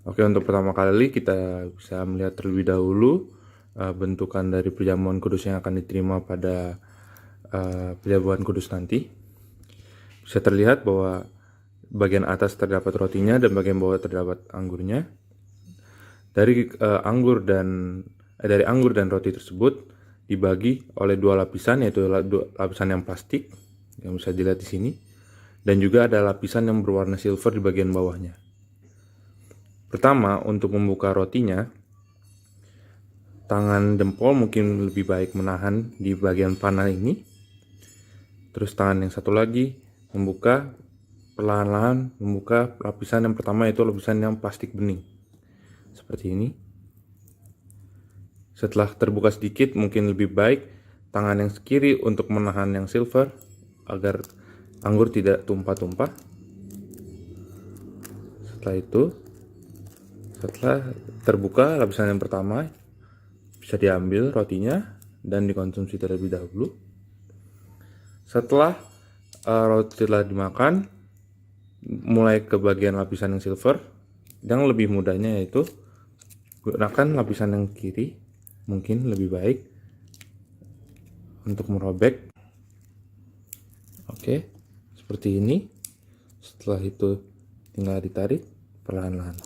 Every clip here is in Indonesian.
Oke, untuk pertama kali kita bisa melihat terlebih dahulu bentukan dari perjamuan kudus yang akan diterima pada perjamuan kudus nanti. Bisa terlihat bahwa bagian atas terdapat rotinya dan bagian bawah terdapat anggurnya. Dari anggur dan roti tersebut dibagi oleh dua lapisan, yaitu lapisan yang plastik yang bisa dilihat di sini, dan juga ada lapisan yang berwarna silver di bagian bawahnya. Pertama, untuk membuka rotinya, tangan jempol mungkin lebih baik menahan di bagian panah ini. Terus tangan yang satu lagi membuka, perlahan-lahan membuka lapisan yang pertama, yaitu lapisan yang plastik bening. Seperti ini. Setelah terbuka sedikit, mungkin lebih baik tangan yang kiri untuk menahan yang silver agar anggur tidak tumpah-tumpah. Setelah terbuka lapisan yang pertama, bisa diambil rotinya dan dikonsumsi terlebih dahulu. Setelah roti telah dimakan, mulai ke bagian lapisan yang silver. Yang lebih mudahnya yaitu gunakan lapisan yang kiri, mungkin lebih baik untuk merobek. Oke, seperti ini. Setelah itu tinggal ditarik perlahan-lahan.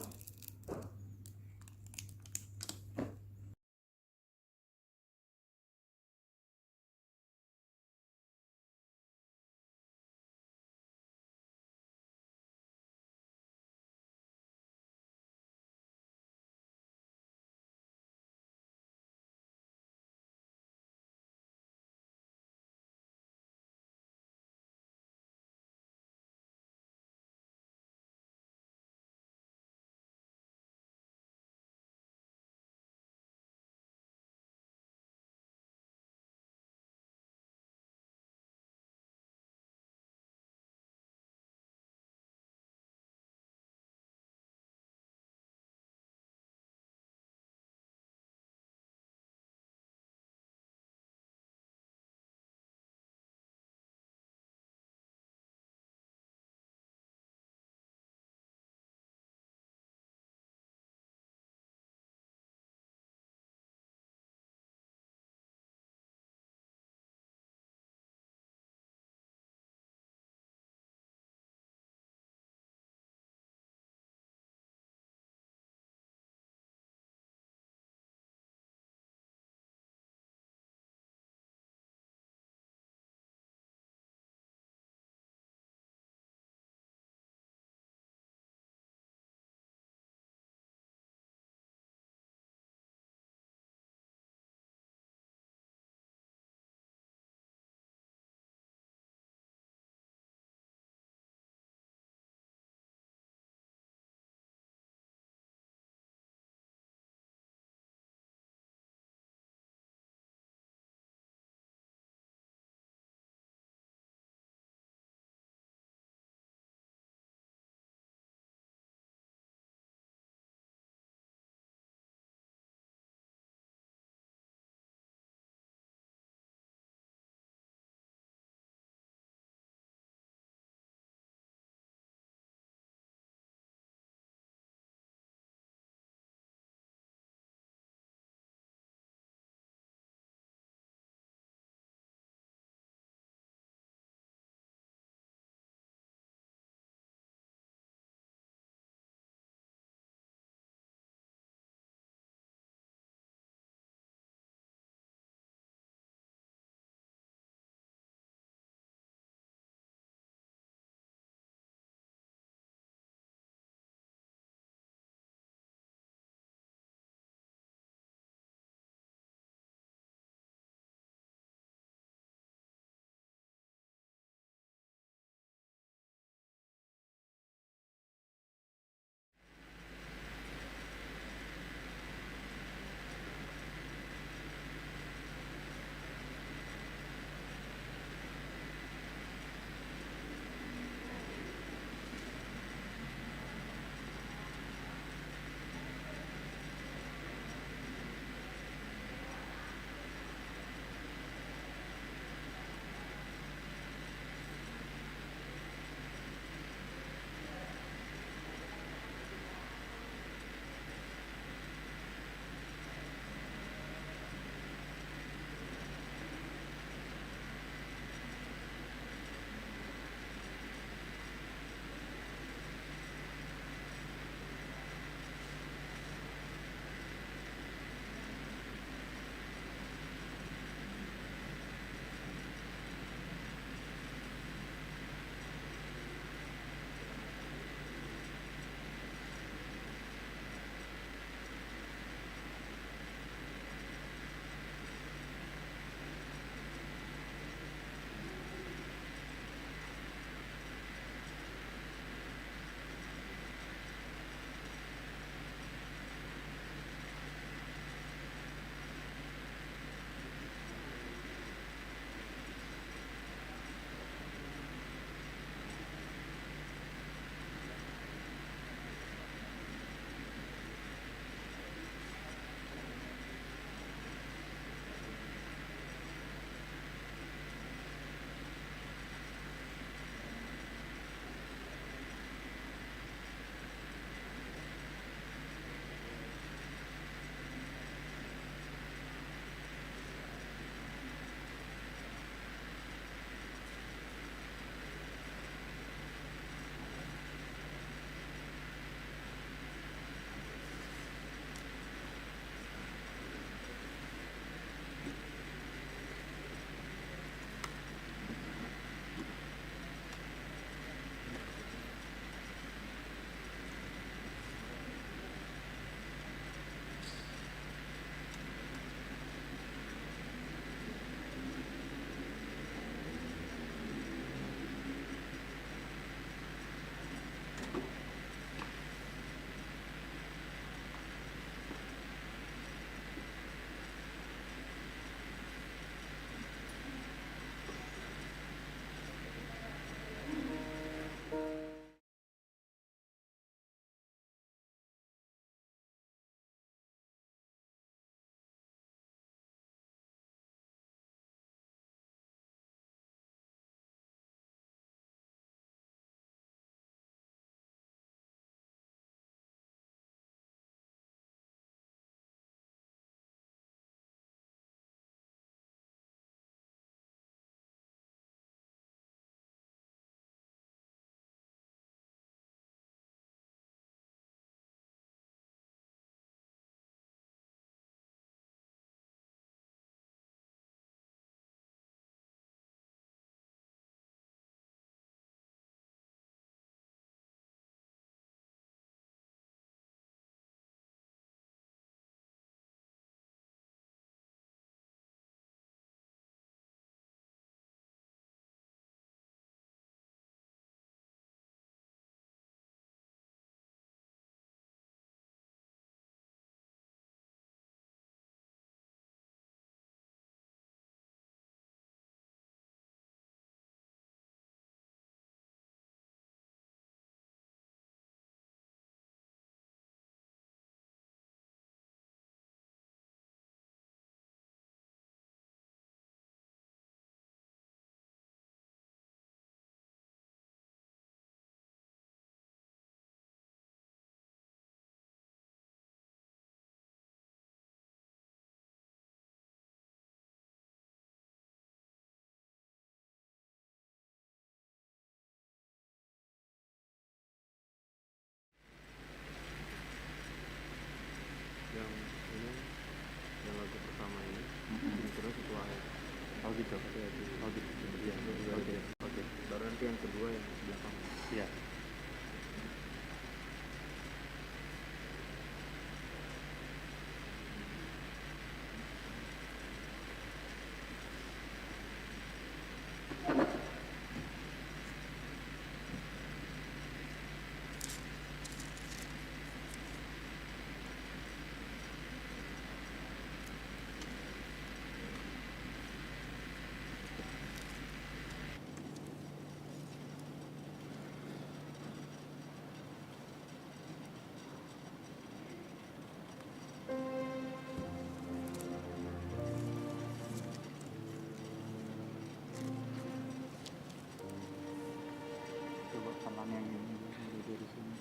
dari sini.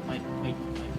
Baik, baik, baik.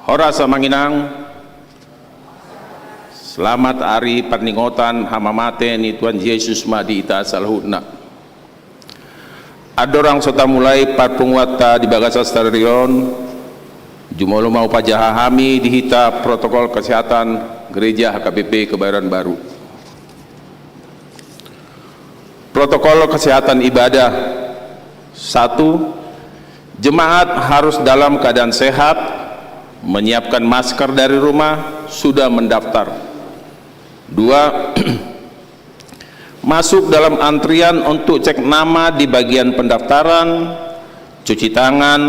Hora samanginang. Selamat hari perningotan hamamate ni Tuhan Yesus madi ita salhutna. Adorang serta mulai parpunguata di bagasa stadion jumolo mau pajahami di hita protokol kesehatan gereja HKBP Kebayoran Baru. Protokol kesehatan ibadah. 1. Jemaat harus dalam keadaan sehat, menyiapkan masker dari rumah, sudah mendaftar. 2. Masuk dalam antrian untuk cek nama di bagian pendaftaran, cuci tangan,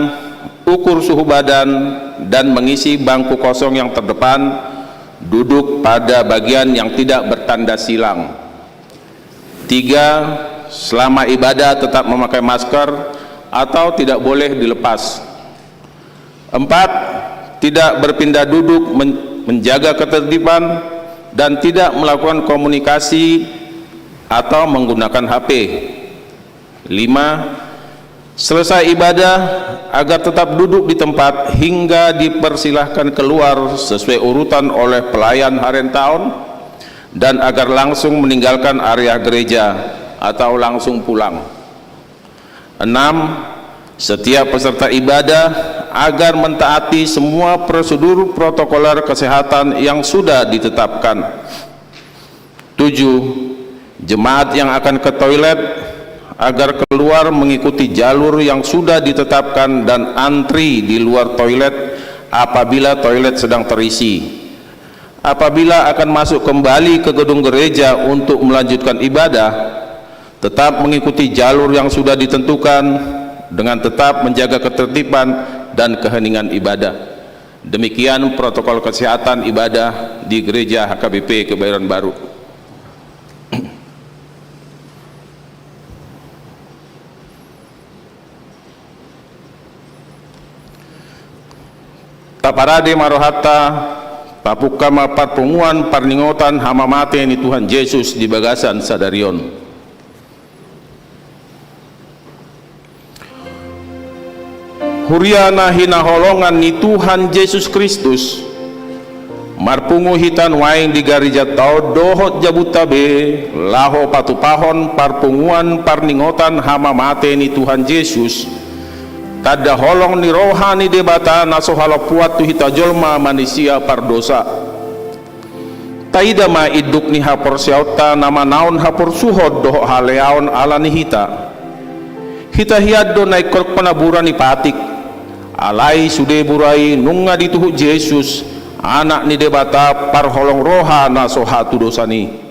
ukur suhu badan, dan mengisi bangku kosong yang terdepan, duduk pada bagian yang tidak bertanda silang. 3. Selama ibadah tetap memakai masker atau tidak boleh dilepas. 4. Tidak berpindah duduk, menjaga ketertiban, dan tidak melakukan komunikasi atau menggunakan HP. 5. Selesai ibadah agar tetap duduk di tempat hingga dipersilahkan keluar sesuai urutan oleh pelayan harian tahun, dan agar langsung meninggalkan area gereja atau langsung pulang. 6. Setiap peserta ibadah agar mentaati semua prosedur protokoler kesehatan yang sudah ditetapkan. 7. Jemaat yang akan ke toilet agar keluar mengikuti jalur yang sudah ditetapkan dan antri di luar toilet apabila toilet sedang terisi. Apabila akan masuk kembali ke gedung gereja untuk melanjutkan ibadah, tetap mengikuti jalur yang sudah ditentukan dengan tetap menjaga ketertiban dan keheningan ibadah. Demikian protokol kesehatan ibadah di gereja HKBP Kebayoran Baru. Taparade marohata papukama parpunguan parningotan hamamate ni Tuhan Yesus di bagasan sadarion. Huriana hinaholongan ni Tuhan Yesus Kristus marpungu hitan waing di garija tau dohot jabutabe laho patupahon parpunguan parningotan hamamate ni Tuhan Yesus tada holong ni rohani debata naso halapuat tu hita jolma manusia pardosa taida ma iduk ni hapor siauta nama naon hapor suhod doho haleaon ala ni hita hiad do naik kork panaburan ni patik alai sude burai nunga dituhu Yesus anak ni debata parholong roha na sohatu dosani.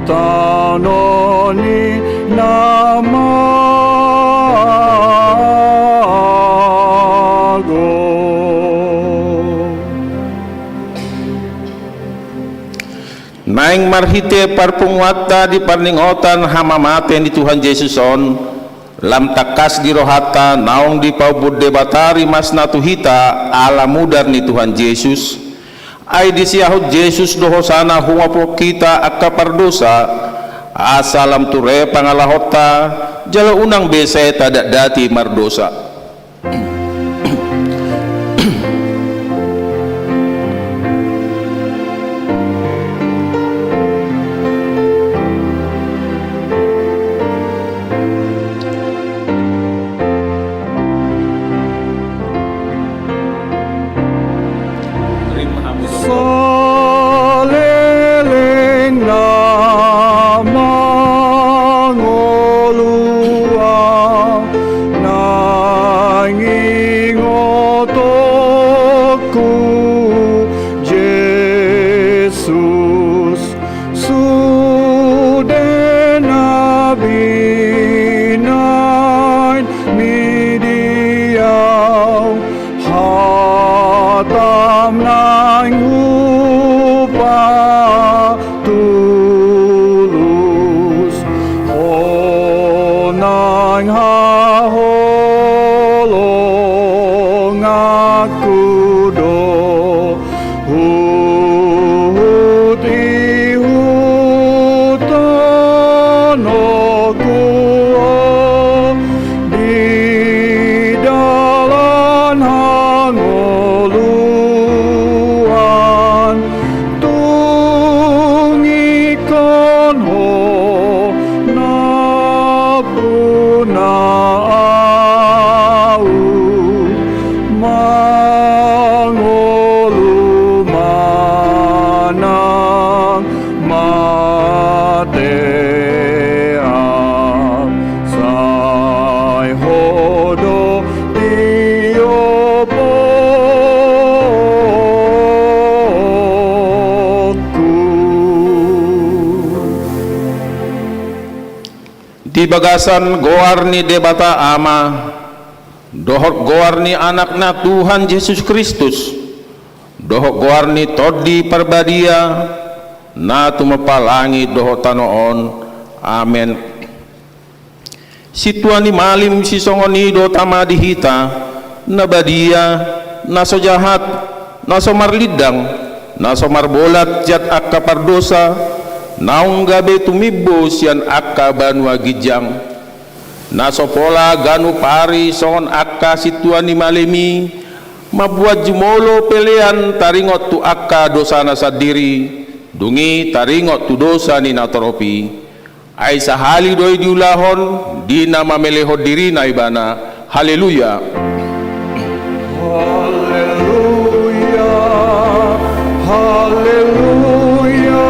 Tanoni nama naing marhite parpunguata di parningotan hamamaten di Tuhan Yesus on lam takas di rohata naong di paubudde batari mas natuhita ala mudar ni Tuhan Yesus ay di siyahud Yesus dohosana humapo kita akka pardosa asalam ture pangalahota jala unang bese tadak dati mardosa. Saleleng na mangolua nangingotoku Jesus sudena binain midiau hatam nang upah tulus onang haholong aku do hut ihutonoku di dalan hangoluan tungikon ho napuna au mangolu manang mateang sai hodo Di bagasan goarni debata ama dohot goarni anakna Tuhan Yesus Kristus dohot goarni todi perbadia na tumapalangi dohot tanoon amen. Situani malim si songoni do tama dihita na badia na so jahat na so marlidang na so marbolat jat akka pardosa naung gabe tumibbo sian akka banua gijang naso pola ganu pari songon akka situani malemi mabuat jumolo pelean taringot tu akka dosana sadiri dungi taringot tu dosa ni natoropi ay sahali doi diulahon dina mameleho diri na ibana. Haleluya. Haleluya, haleluya,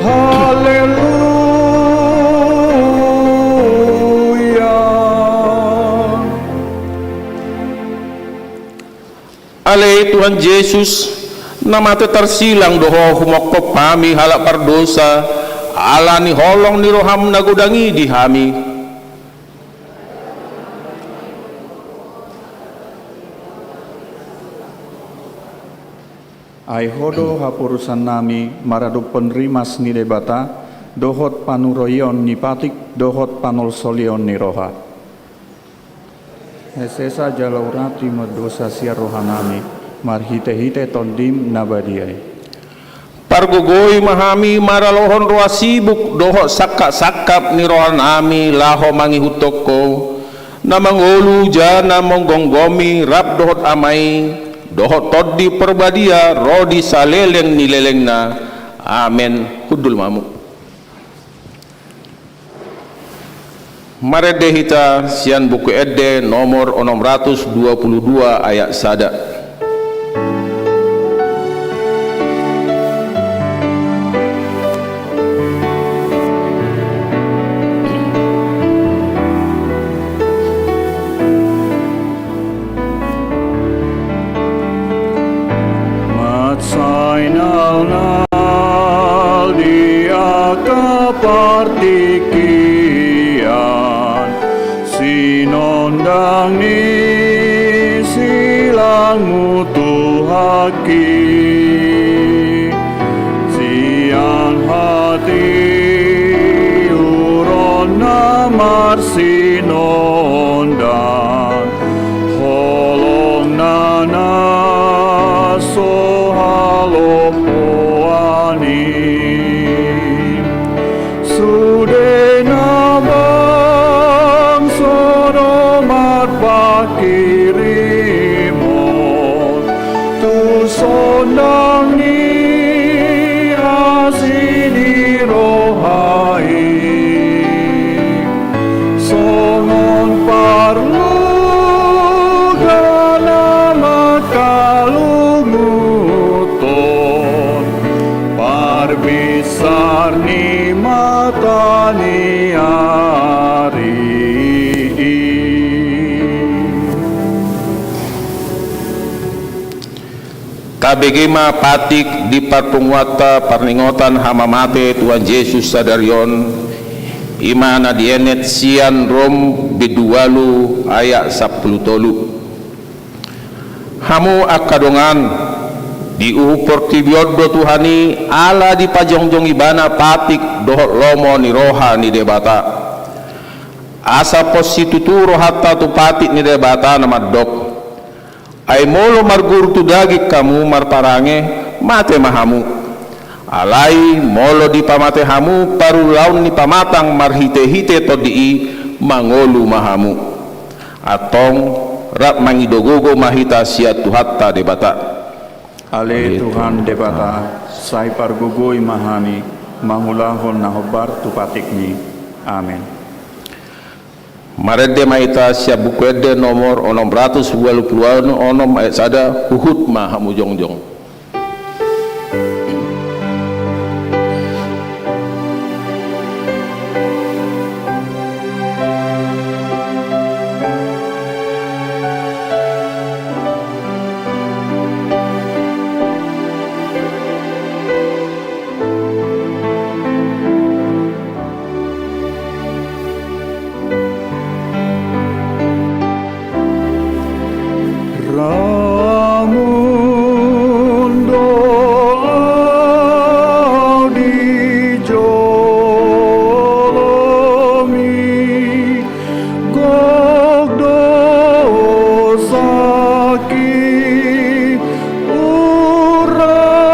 haleluya. Ale Tuhan Yesus nama tersilang doho humokop pami halak pardosa ala ni holong ni roham nagudangi di hami. Ai hodo hapurusan nami maradu penrimas ni debata dohot panuroyon ni patik dohot panolsolion ni roha hesesa jalaurati medosa sia rohanami marhite-hite tondim nabadiai Pargogoi mahami maralohon roa sibuk dohot sakap-sakap ni rohanami laho mangihutoko namangolu jana monggonggomi rap dohot amai dohot todi perbadia rodi saleleng nilelengna amen. Hudul mamu marede hita sian buku edde nomor 622 ayat sada. Sainal dia kepartikian sinondang ni silang mutu haki sia marsinondan holong nana sohalopoani sudena bang sodomat pakirimon tu sondang ni asini rohai songon parlu galamat kalunguton parbisar ni matani ari kabegema patik di parpungwata parningotan hamamate Tuhan Yesus sadarion imana dienet sian rom bidualu ayat 10 hamu akadongan di portibiodo Tuhani ala di pajongjong ibana patik dohot lomo ni roha ni debata asa posituturo hatta tu patik ni debata nama dok ay molo margur tu dagi kamu marparange mate mahamu alai molo di pamate hamu paru laun ni pamatang marhite-hite to dii mangolu mahamu atong rap mangidogogo mahita siat tuhatta debata Ale Tuhan debata sai pargugoi mahani mangulahon nahobar tupatikni amin. Marede maita siap buku ede nomor 620 onom ayat sada huhut mahamu jongjong. Ramun doa dijolomi gog dosaki urasia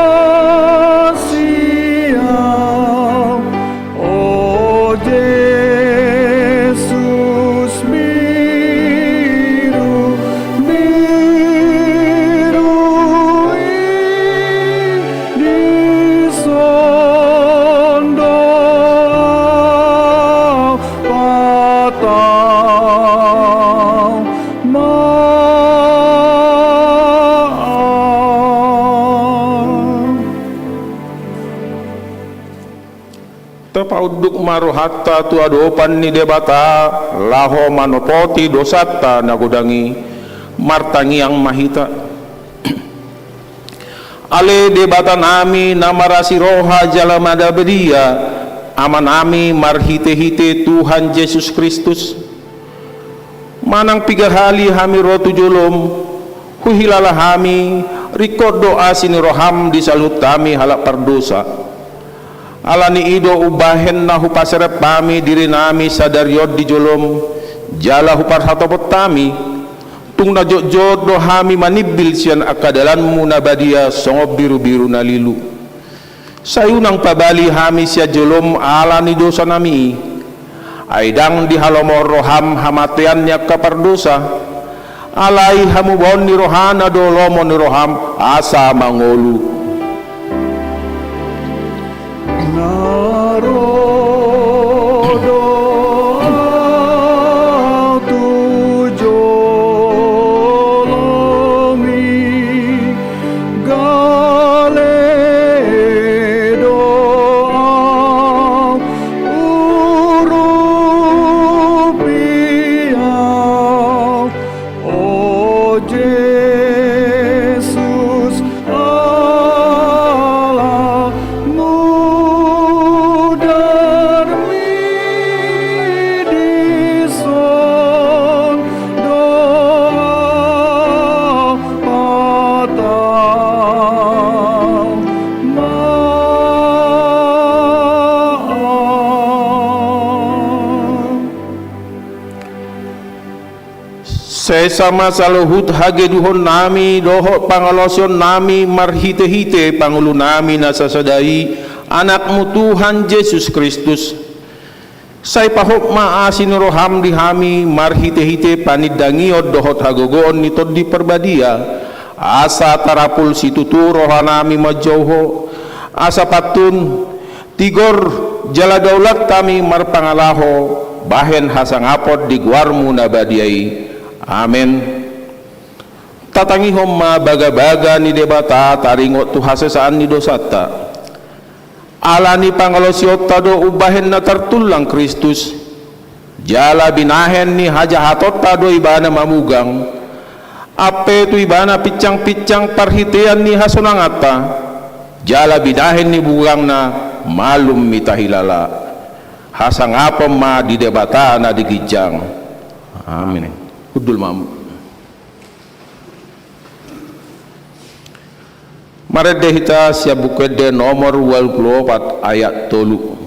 o Jesus miru Tepauduk maruhatta tu adopan ni debata laho manopoti dosata nagodangi martangi yang mahita ale debata nami namarasi roha jalamada bedia amanami marhite-hite Tuhan Yesus Kristus manang pigahali hami rotu jolom huhilala hami rikod doa sini roham di salut kami halak perdosa alani ido ubahen na hupasarap kami diri nami sadariod di jolom jala hupar hatopot kami tung na jod do hami manibil siyan akadalan mo na badia songob biru-biru na lilu sayunang pabali hami siya jolom alani dosa nami ay dang di halomor roham hamatian niya kapardosa alay hamubon ni rohana do lomo ni roham asa mangolu Jesus, Sesama saluhut hage duhon nami dohot pangalosion nami marhite-hite pangulu nami nasasadai anakmu Tuhan Yesus Kristus. Sai pahok maasin roham dihami marhite-hite panidangiod dohot hagogoon nitod di perbadia asa tarapul situtu rohanami majauho asa patun tigor jala daulat kami marpangalaho bahen hasangapod di guarmu nabadiai. Amin. Tatangihom ma baga-baga ni debata taringot tu hasesaan ni dosata alani pangalosiot tado ubahen na tartulang Kristus jala binahen ni hajahatot tado ibana mamugang ape tu ibana picang-picang parhitean ni hasonangata jala binahen ni bugang na malum mitahilala hasangapom ma di debata na digijang. Amin. Udul mamu. Marede hita siap bukwede nomor 24 ayat 3.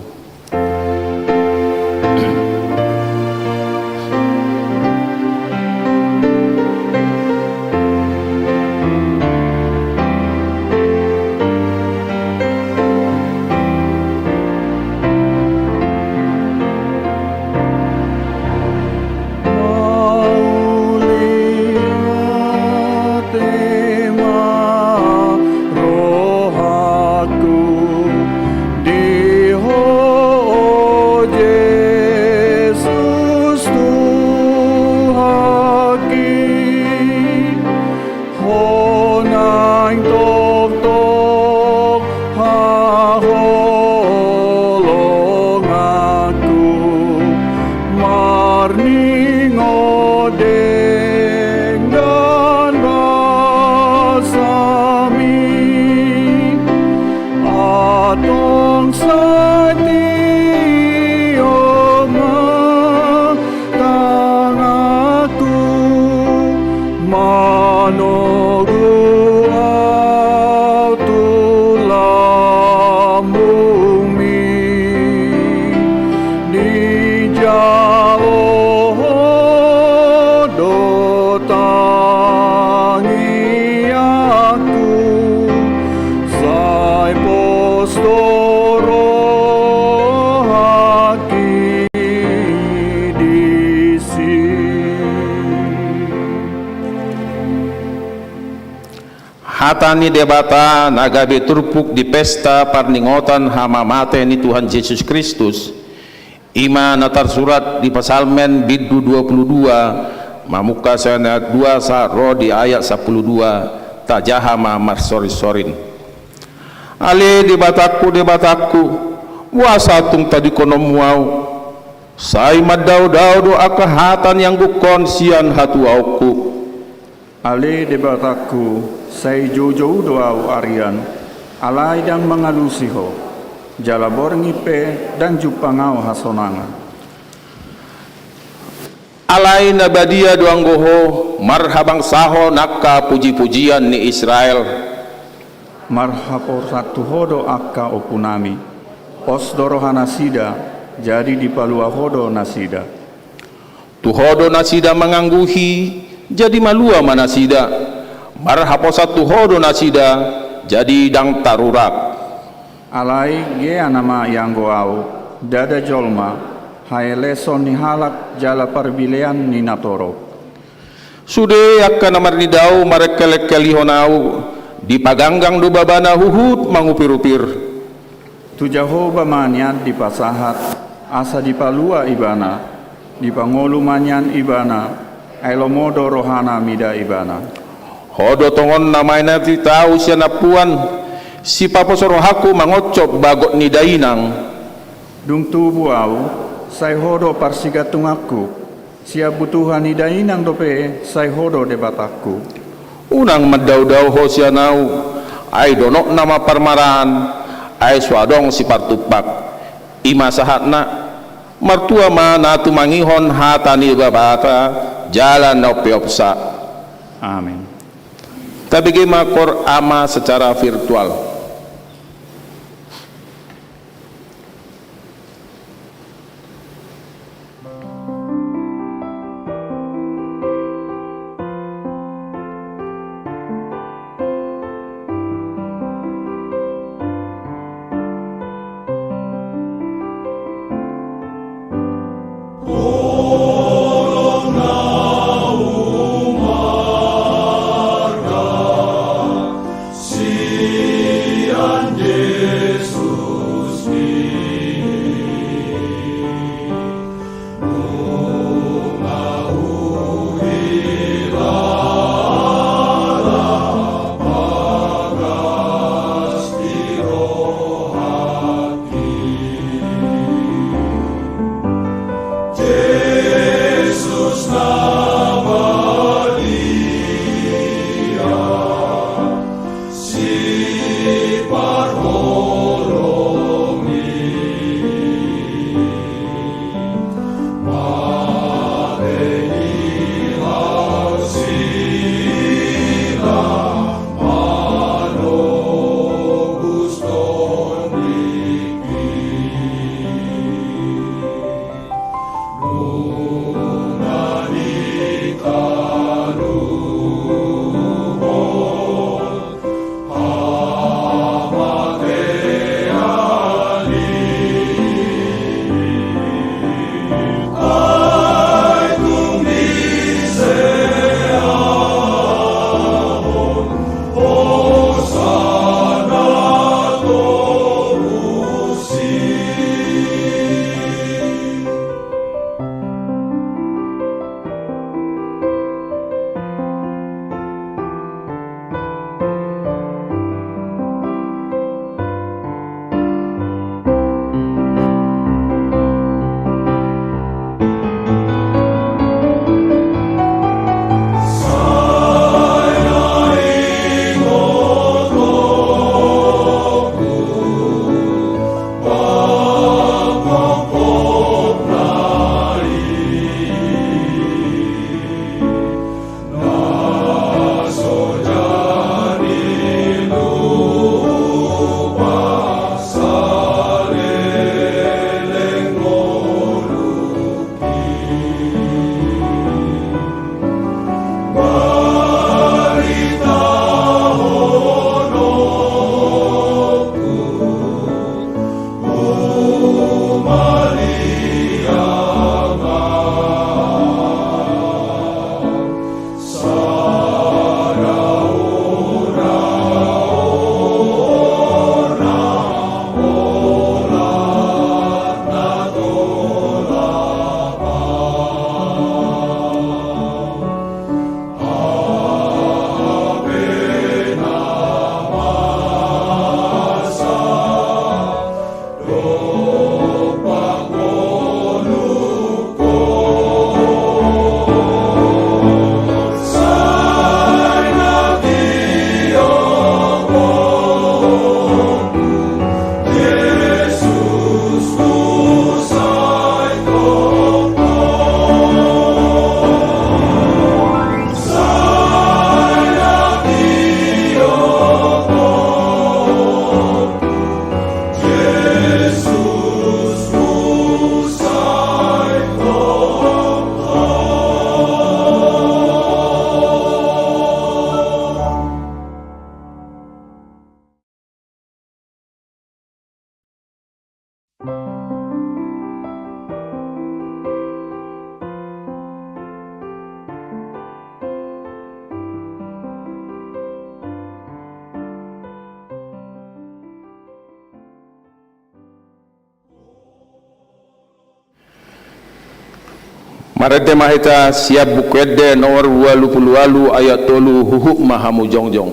Hatani debata nagabe turpuk di pesta parningotan hamamate ni Tuhan Yesus Kristus ima natar surat di pasalmen biddu 22 mamuka sana 2 saro di ayat 12 tajahama marsori-sorin ale debataku wasatung tadi konom muau sai madau-dau do akahatan yang gukon sian hatu auku Ale debataku sai jojo doau arian alai dan mengalusiho jalabor ngipe dan jupangau hasonanga alai nabadia doanggoho marhabang saho nakka puji-pujian ni Israel marhapo satu hodo akka opunami os dorohana sida jadi dipalua hodo nasida tuhodo nasida mengangguhi jadi malua manasida marhapo satu hodo nasida jadi dang tarurak alai gea nama yang goau dada jolma hai leson ni halak jala parbilean ni natoro sude akka namar ni dau marekelek-keli honau dipaganggang do babana huhut mangupir-upir tu Jahoba manyan dipasahat asa dipalua ibana dipangolu manyan ibana ailomodo rohana mida ibana hodo tongon namaina ti tau siana puan si paposorohaku mangocop bagot ni dainang dung tubu au sai hodo parsigatungaku sia butuhan ni dainang dope sai hodo debataku unang madau-dau ho sianau ai donok nama parmaran ai swadong si partupak ima sahatna martua mana tumangihon hatani babata jalan nopiopsa. Amin. Tapi makor ama secara virtual. Marete mahita siap bukwede nomor 28 ayat 3 huhuk mahamu jongjong.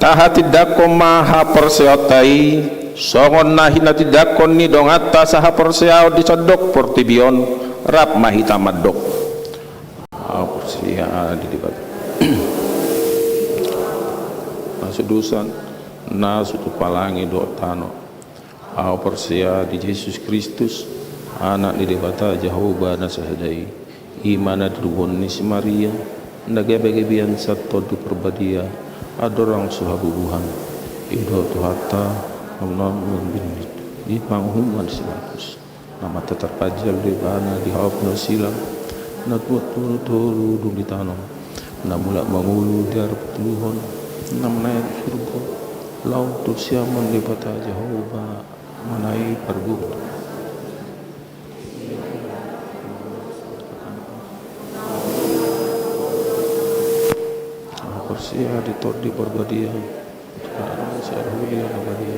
Taha tidakon maha perseotai songon nahi na tidakon ni dongata saha perseao dicodok portibion rap mahita madok persia di debat nasudusan nasu tupalangi do tano persia di Yesus Kristus anak di debata Jehovah nasahadai imana drubon ni si Maria nagabe-gabian satto du perbadia adorang suhabubuhan ido tuhata Allah bin di panghuman silakus nama terpajal di bana di hapna silam na turu di tanam na mula mangulu di arep tuluhon na menaik surga laut tu siaman di bata Jehovah manai pergut persia ditot di perbadia seharusnya perbadia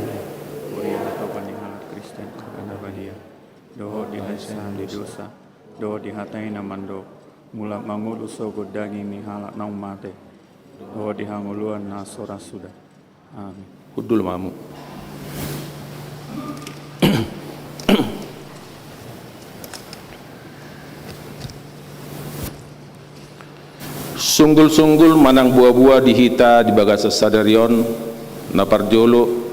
Kuria kapan halat Kristen kana badia doho di hasan di dosa doho di hatai namando mula mangulu sogo daging ni halat naum mate doho di hanguluan nasora sudah amin kudul mamu sunggul-sunggul manang buah-buah dihita di bagasa sadarion na parjolo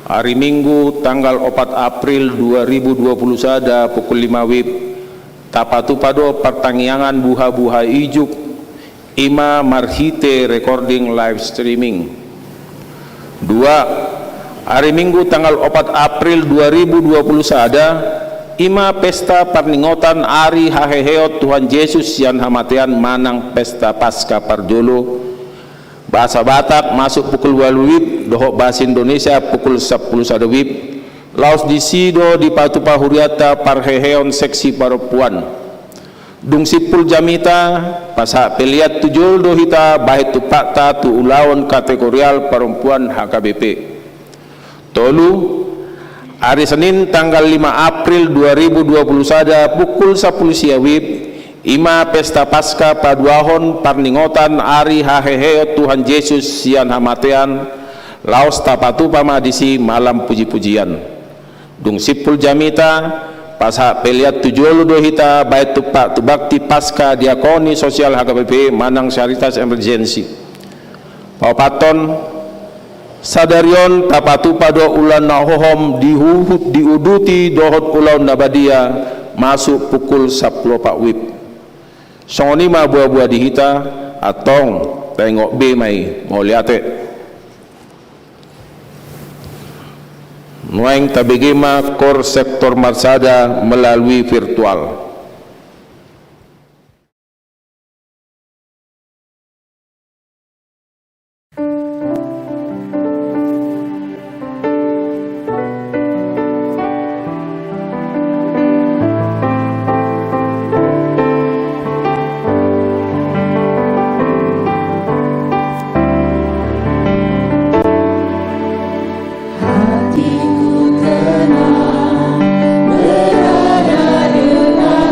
hari Minggu tanggal 4 April 2020 sada pukul 5 WIB tapatu pado pertangyangan buha-buha ijuk ima marhite recording live streaming 2 hari Minggu tanggal 4 April 2020 sada ima pesta parningotan ari haheheot Tuhan Yesus yang hamatean manang pesta pasca parjolo bahasa Batak masuk pukul 8 WIB dohok bahasa Indonesia pukul 10 WIB laos di sido di patu pahuriata parheheon seksi perempuan dung sipul jamita pasak peliat tujul dohita bahit tupakta tu ulawan kategorial perempuan HKBP tolu hari Senin tanggal 5 April 2020 sada pukul 10 siawib ima pesta pasca paduahon parningotan ari haheheot Tuhan Yesus sian hamatean laos tapatu pamadisi malam puji-pujian dung sipul jamita pasak peliat tujuh dohita bait tupak tubakti pasca diakoni sosial HKBP manang syaritas emergency papaton sadarion tapatu pado ulan nahohom dihuhut diuduti dohot ulan nabadia masuk pukul 10 Pak WIB songonima buah-buah dihita atong tengok be mai mau liate nuaing tabegema kor sektor marsada melalui virtual. Hatiku tenang berada dengan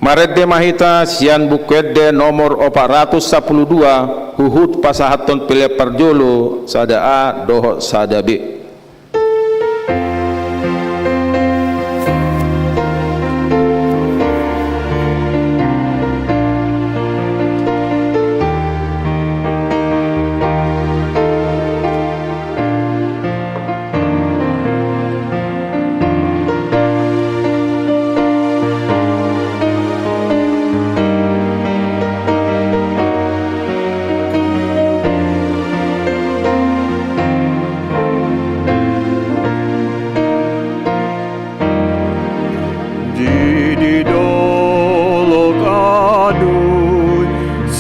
Maredde mahita sian bukwedde nomor 412 huhut pasahaton pile parjolo sada A doho sada B.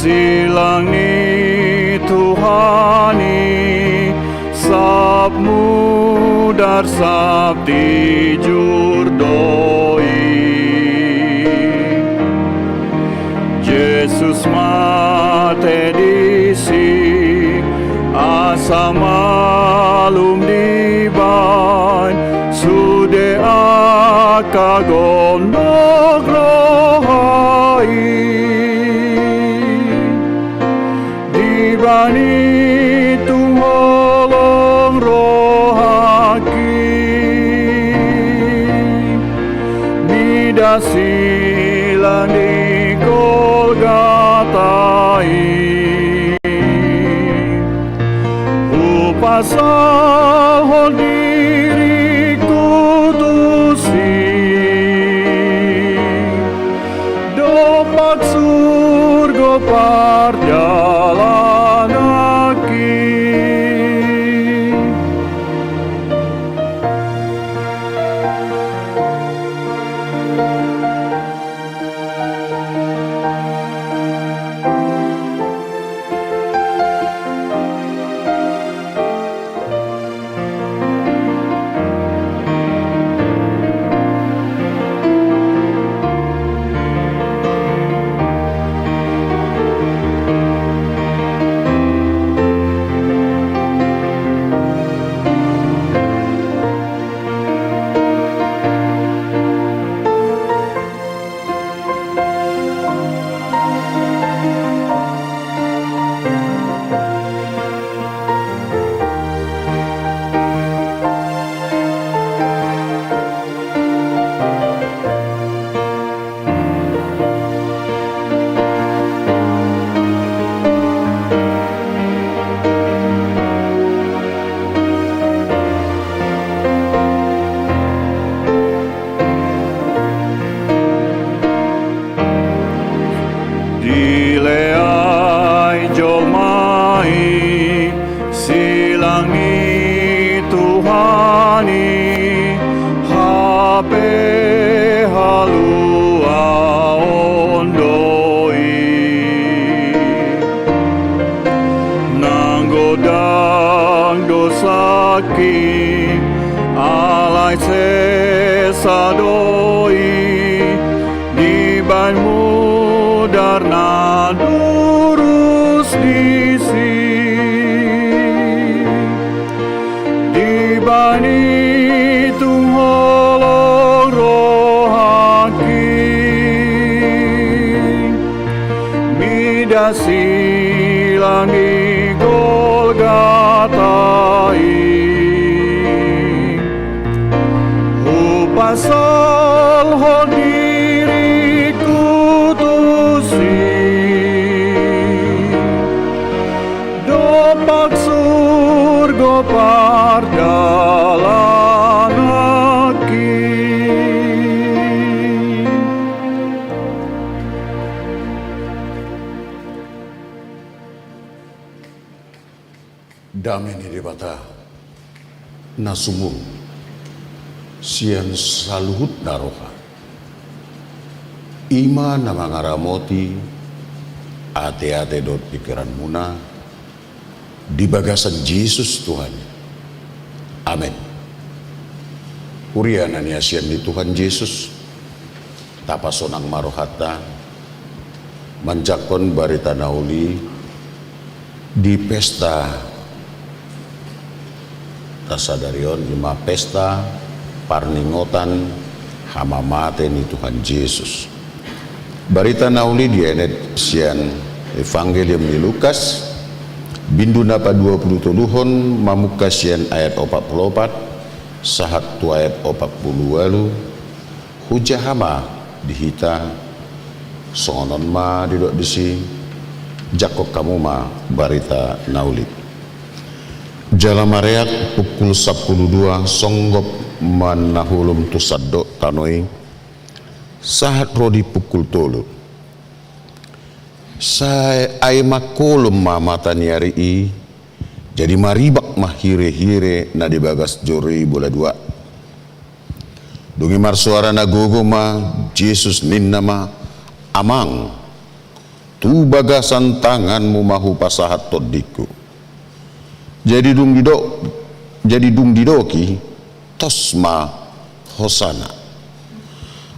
Silangi Tuhani sabmu dar sabdi jurdoi Yesus mate disi asa malum diban sude akagon rohai Dibani tumolong rohaki midasilan di Golgatai upasal hon diriku tusi dopak surga parjalan aki Dileai jolmai silangi Tuhani hape halua ondoi nanggodang dosaki alai sesadoi dibanmu darna durus disi dibani tumholong rohaki midasilan di Golgatai upasal hon diriku dopak surga pardalan aki Dameni debata nasumu sian saluhut daroha ima nama ngaramoti ate-ate dot pikiran muna di bagasan Yesus Tuhan. Amin. Urianan sian di Tuhan Yesus tapasonang marohata manjakon barita nauli di pesta tasadarion lima pesta parningotan hamamate ni Tuhan Yesus Barita nauli dia sian Evangelium ni Lukas bindu napa 20 tuluhon mamuka sian ayat 44 sahat tu ayat 40 hujahama dihita songonon ma didok disi jakok kamu ma barita nauli jalamareak pukul 12 songgop manahulum tu saddo tanoi saat rodi pukul tolu saya ai makolum mata niari i jadi maribak mah hire-hire na dibagas jori bola dua dungi mar suara na gogo ma Yesus ninna ma amang tu bagasan tanganmu mahu pasahat todiku jadi dung didoki tosma hosana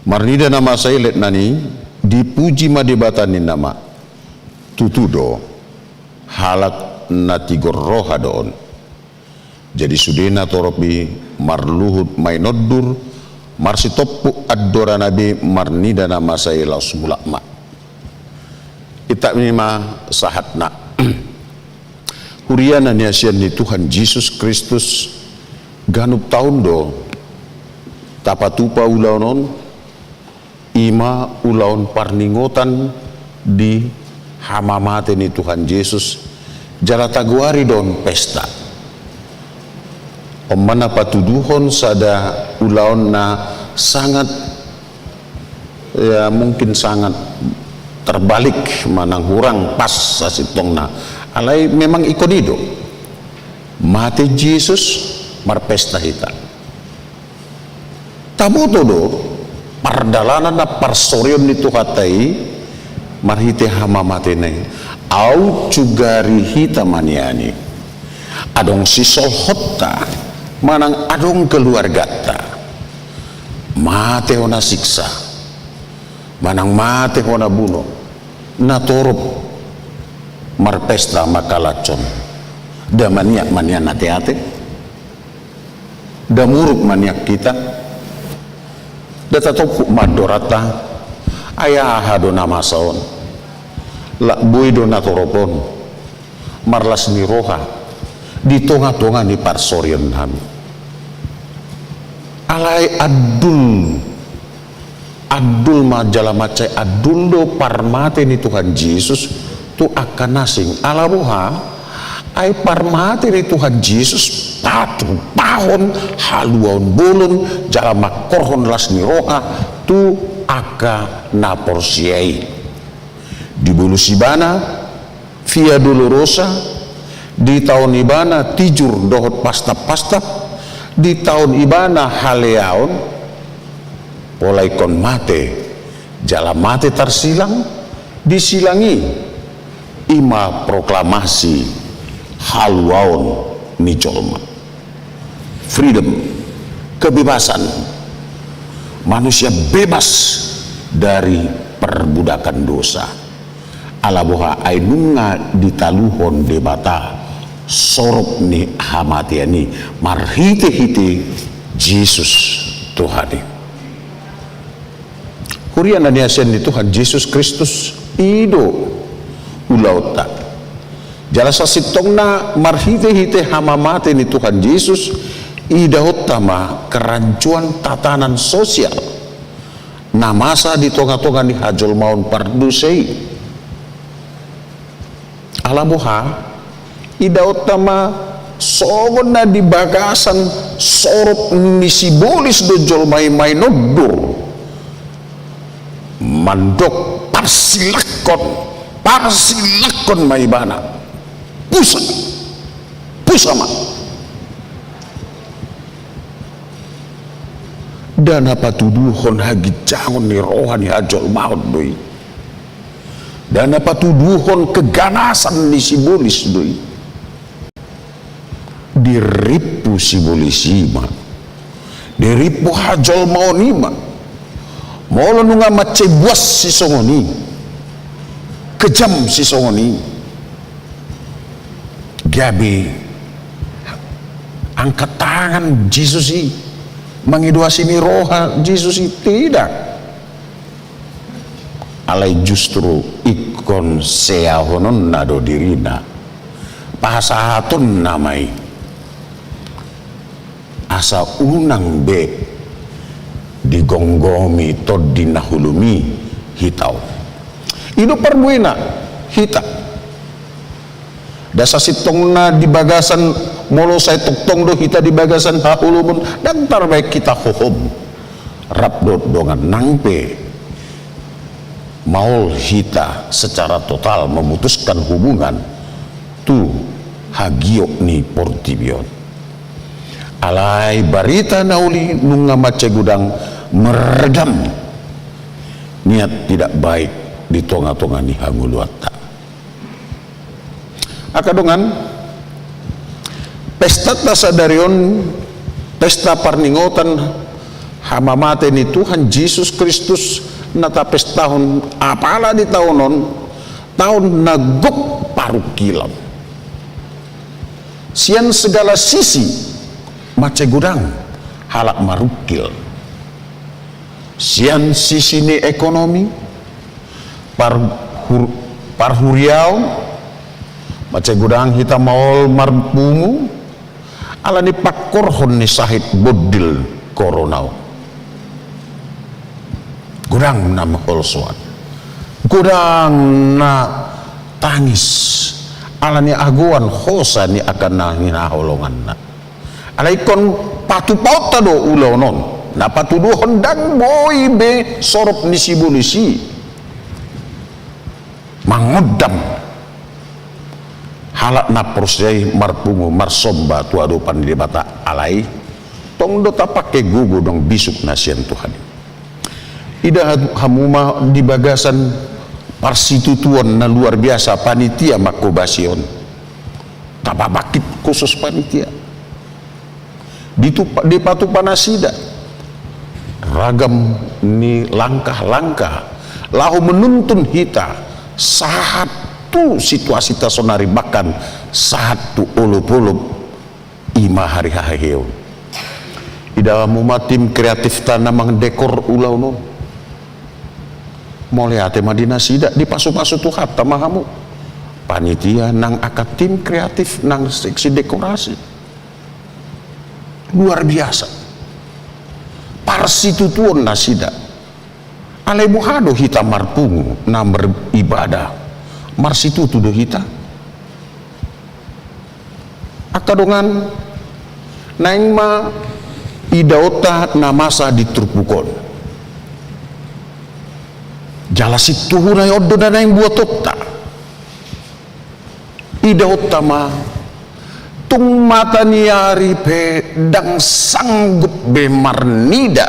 marnida nama saya let nani dipuji madebatanin nama tutudo halak natigor rohadon jadi sudena toropi marluhud mainoddur marsitoppu addora nabi marnida nama saya laus mulakma itak mima sahatna huriana niasian ni Tuhan Yesus Kristus ganup tahun do tapatupa ulaonon ima ulaun parningotan di hamamate ni Tuhan Yesus jala taguari don pesta omana patuduhon sada ulaun na sangat ya mungkin sangat terbalik manang hurang pas sasitong na alai memang ikonido mate Yesus marpesta hita tabuto do pardalanan na parsorion nito hatai marhite hamamatene au cugari hita maniani adong sisol hotta manang adong keluargata mate hona siksa manang mate hona buno natorop marpesta makalacon da maniak manian ate-ate da muruk maniak kita data toku madorata ayah hado nama saon lak bui do natoropon marlas ni roha di tonga-tonga ni parsorian ham alai adul majala macai adul do parmate ni Tuhan Yesus tu akan nasing alabuha ai parmate ni Tuhan Yesus patu pahon haluan bolon jala makorhon las ni roha tu aka naporsiai di bulu sibana via dolorosa di tahun ibana tijur dohot pasta-pasta di tahun ibana haleaon polaikon mate jala mate tersilang disilangi ima proklamasi haluaon ni jolma freedom kebebasan manusia bebas dari perbudakan dosa alaboha ainunga ditaluhon debata sorok ni hamatiani marhite-hite Yesus Tuhani hurian dan yasen ni Tuhan Yesus Kristus ido ulauta jala sasitongna marhite-hite hamamate ni Tuhan Yesus idahotama kerancuan tatanan sosial namasa di tonga-tonga ni hajol maun pardusei alaboha idahotama sogona di bagasan sorot ni sibolis do jol mai noddur mandok parsilakon maibana pusama dan apa tuduhon hagi jangon ni rohani hajol maut doi dan apa tuduhon keganasan ni sibolis doi diripu sibolisima diripu hajol maonima molo nunga mace buas si songoni kejam si songoni gabi angkat tangan Yesus i mengedukasi roha Yesus i tidak alai justru ikon seahonon nado dirina pahasahatun namai asa unang be digonggomi tod dinahulumi hitau hidup perbuina hita dasa sitongna di bagasan molo saya toktong do hita di bagasan hahulumun dan tarbaik kita hohom rabdot dongan nangpe maul hita secara total memutuskan hubungan tu hagiok ni portibion alai barita nauli nunga mace gudang meredam niat tidak baik di tonga-tonga ni hanguluata akadongan pesta tasadarion pesta parningotan hamamate ni Tuhan Yesus Kristus nata pestahun apala di tahunon tahun nagok parukilam sian segala sisi mace gudang halak marukil sian sisi ni ekonomi parhuriau mace gudang hita maol marbumu ala ni pakorhon ni sahid bodil koronau gudang na mahol suat gudang na tangis ala ni aguan hosa ni akan na holongan na ala ikon patu pauta do ulonon na patu do hondang boy be sorop ni sibulisi mangudam halak na prosjai marpungu marsomba tuado pandibata alai tong do tapake gugu dong bisuk nasian Tuhan ida hamuma di bagasan parsitutuan na luar biasa panitia makobasion tapapakit khusus panitia di patu panasida ragam ni langkah-langkah lahu menuntun hita satu situasi tasonari bahkan satu ulup-ulup ima hari haheo ida muma tim kreatif tanah mang dekor ulau no mulai ate madina sida di pasu-pasu tuhat tamahamu panitia nang akad tim kreatif nang seksi dekorasi luar biasa parsitutuon nasida alai muhado hita marpungu nang beribadah marsitu tudo hita akadongan naing ma idaota namasa ditrupukon jalasit tuhu na yodo na naing buatotta idaota ma tung mata niari pedang sanggup bemarnida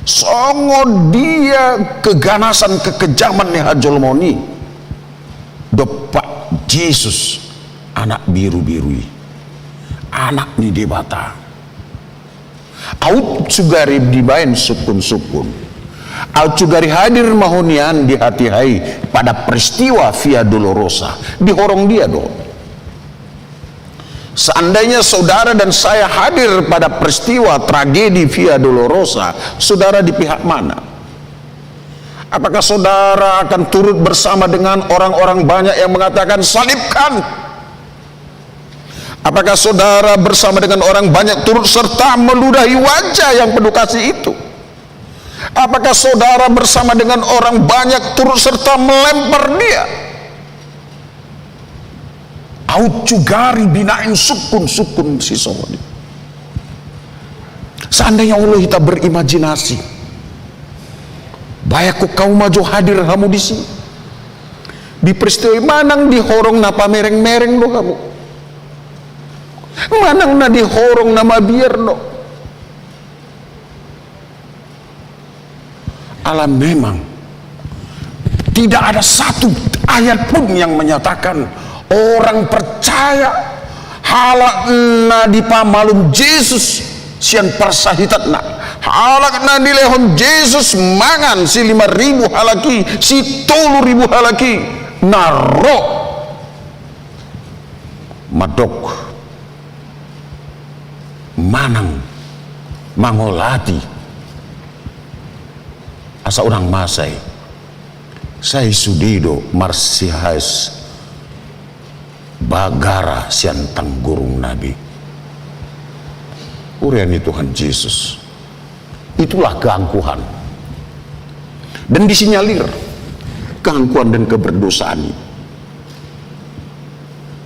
songo dia keganasan kekejaman ni hajolmoni Dopak Yesus anak biru-birui anak ni debata out sugari dibain sukun-sukun out sugari hadir mahonian di hati hai pada peristiwa Via Dolorosa dihorong dia do seandainya saudara dan saya hadir pada peristiwa tragedi Via Dolorosa saudara di pihak mana? Apakah saudara akan turut bersama dengan orang-orang banyak yang mengatakan salibkan? Apakah saudara bersama dengan orang banyak turut serta meludahi wajah yang penuh kasih itu? Apakah saudara bersama dengan orang banyak turut serta melempar dia? Au cugari binain sukun-sukun si sawadi. Seandainya Allah kita berimajinasi bayak kau maju hadir kamu di sini di peristiwa manang dihorong napa mereng-mereng lo kamu manang na dihorong nama biar lo alam memang tidak ada satu ayat pun yang menyatakan orang percaya halak na di pamalum Yesus sian persahitatna halak na dilehon Yesus mangan si 5.000 halaki si 3.000 halaki naro madok manang mangolati asa orang masai Saya sudido marsihais bagara siantang gurung nabi. Uriani Tuhan Yesus. Itulah keangkuhan. Dan disinyalir keangkuhan dan keberdosaan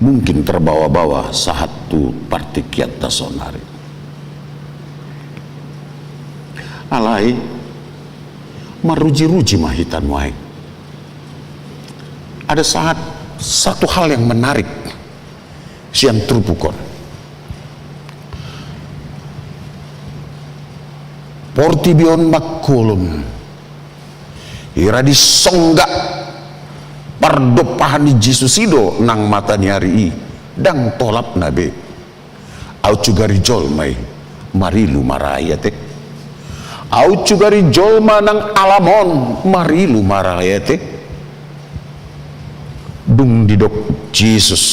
mungkin terbawa-bawa satu partikiat tasonari. Alai maruji-ruji mahitan wae. Ada satu hal yang menarik siang trupukon. Portibion makulum ira disonggak pardopahan di Jesusido nang matani hari i dang tolap nabe au cugari jol mai marilu marayate au cugari jol manang alamon marilu marayate dung didok Jesus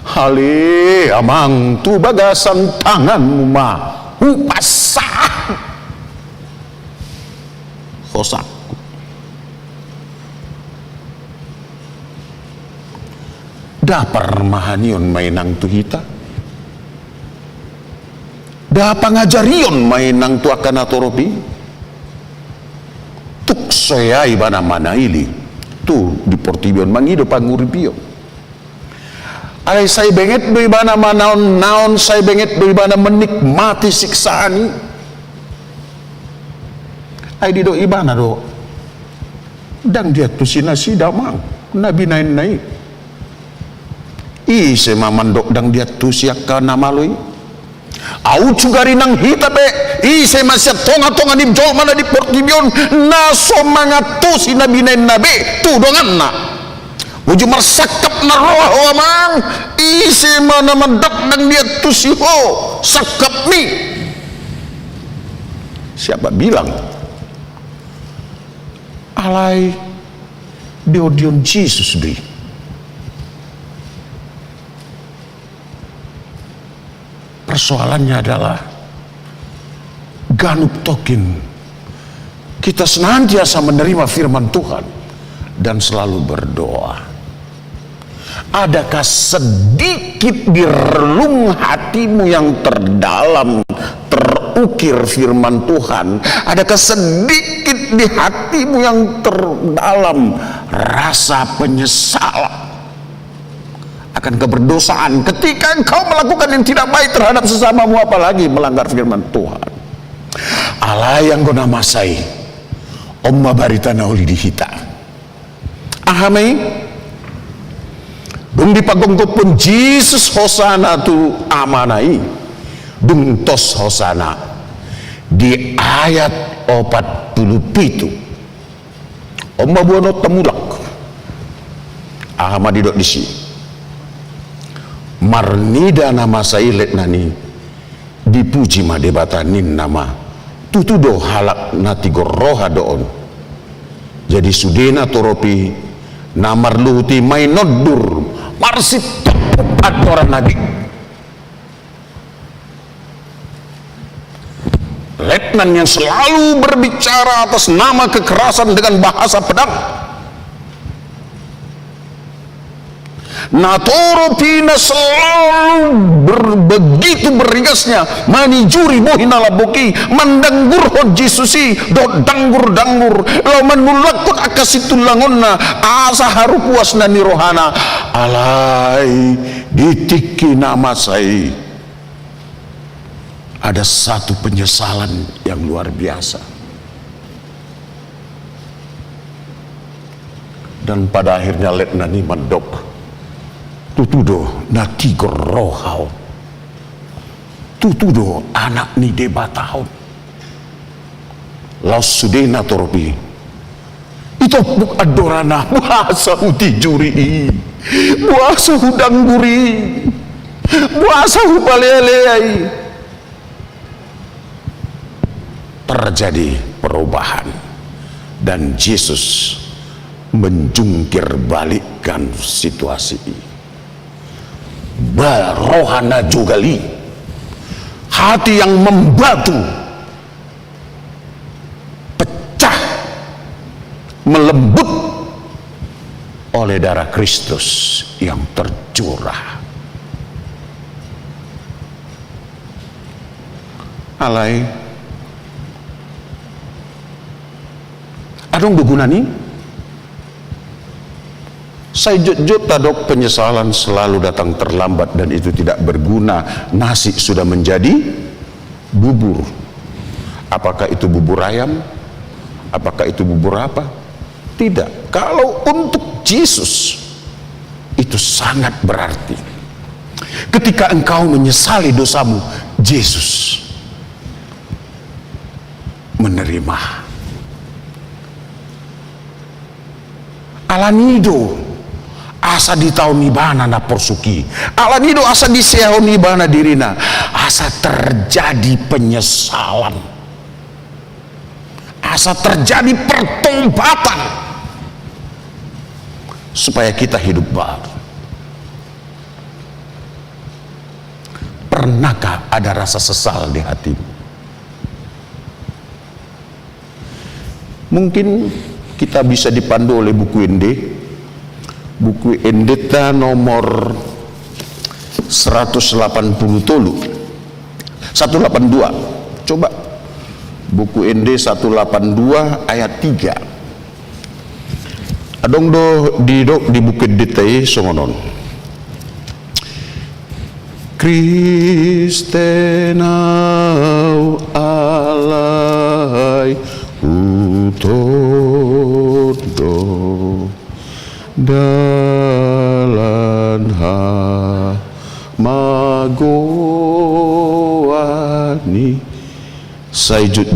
hale amang tu bagasan tanganmu mah upasah kosak dapar mahanion mainang tu hita dapa ngajarion mainang tu akan atoropi tuk soyai bana mana ili tu di Portibion mangido panguripio ay saya benget doi bana manaon naon saya benget doi bana menikmati siksaan ay di do ibana do dang dia tu sinasi damang nabi nain naik i sema mandok dang dia tu siaka namaloi au cugari nang hita be i sema sia tonga-tonga di jol mana di Portibion na somangatu si nabi nain nabe tu dongan na uju marsakap na roh amang i sema na mandok dang dia tu siho sakap mi siapa bilang alai diodion Jesus deh persoalannya adalah ganup tokin kita senantiasa menerima firman Tuhan dan selalu berdoa. Adakah sedikit di relung hatimu yang terdalam terukir firman Tuhan? Adakah sedikit di hatimu yang terdalam rasa penyesalan akan keberdosaan ketika engkau melakukan yang tidak baik terhadap sesamamu, apalagi melanggar firman Tuhan? Allah yang guna masai omma barita nauli dihita ahamai dung dipagongkot pun Jesus hosana tu amanai dung tos hosana di ayat 47 omma buano temulak ahama didok disi marnida nama sailet nani dipuji ma debatanin nama tutudo halak nati goroha doon jadi sudena toropi namar luhuti may noddur marsit tepat orang nabi letnan yang selalu berbicara atas nama kekerasan dengan bahasa pedang natoro pina selalu begitu berigasnya manijuri bohina laboki mandanggur hoji susi do danggur lau manulakut akasitul langonna asa haru puas nani rohana alai ditiki nama saya ada satu penyesalan yang luar biasa dan pada akhirnya letnani mandok tutudo nati gorohau tutudo anak ni debatau laus sudena toropi itu buk adorana buasa utijuri buasa hudangguri buasa hubalealeai terjadi perubahan dan Yesus menjungkir balikkan situasi ini. Barohana jugali hati yang membatu pecah melembut oleh darah Kristus yang tercurah. Alai adong dugunani saya jut tadok penyesalan selalu datang terlambat dan itu tidak berguna. Nasi sudah menjadi bubur. Apakah itu bubur ayam? Apakah itu bubur apa? Tidak. Kalau untuk Yesus itu sangat berarti. Ketika engkau menyesali dosamu, Yesus menerima. Alanido asa di tahun ibana na porsuki, alanido asa di sehon ibana dirina, asa terjadi penyesalan, asa terjadi pertobatan supaya kita hidup baru. Pernahkah ada rasa sesal di hatimu? Mungkin kita bisa dipandu oleh buku buku Endeta nomor 182. Coba buku ND 182 ayat 3. Adong di buku Endeta songonon. Kristenau alai utodo dalan magoani sai jut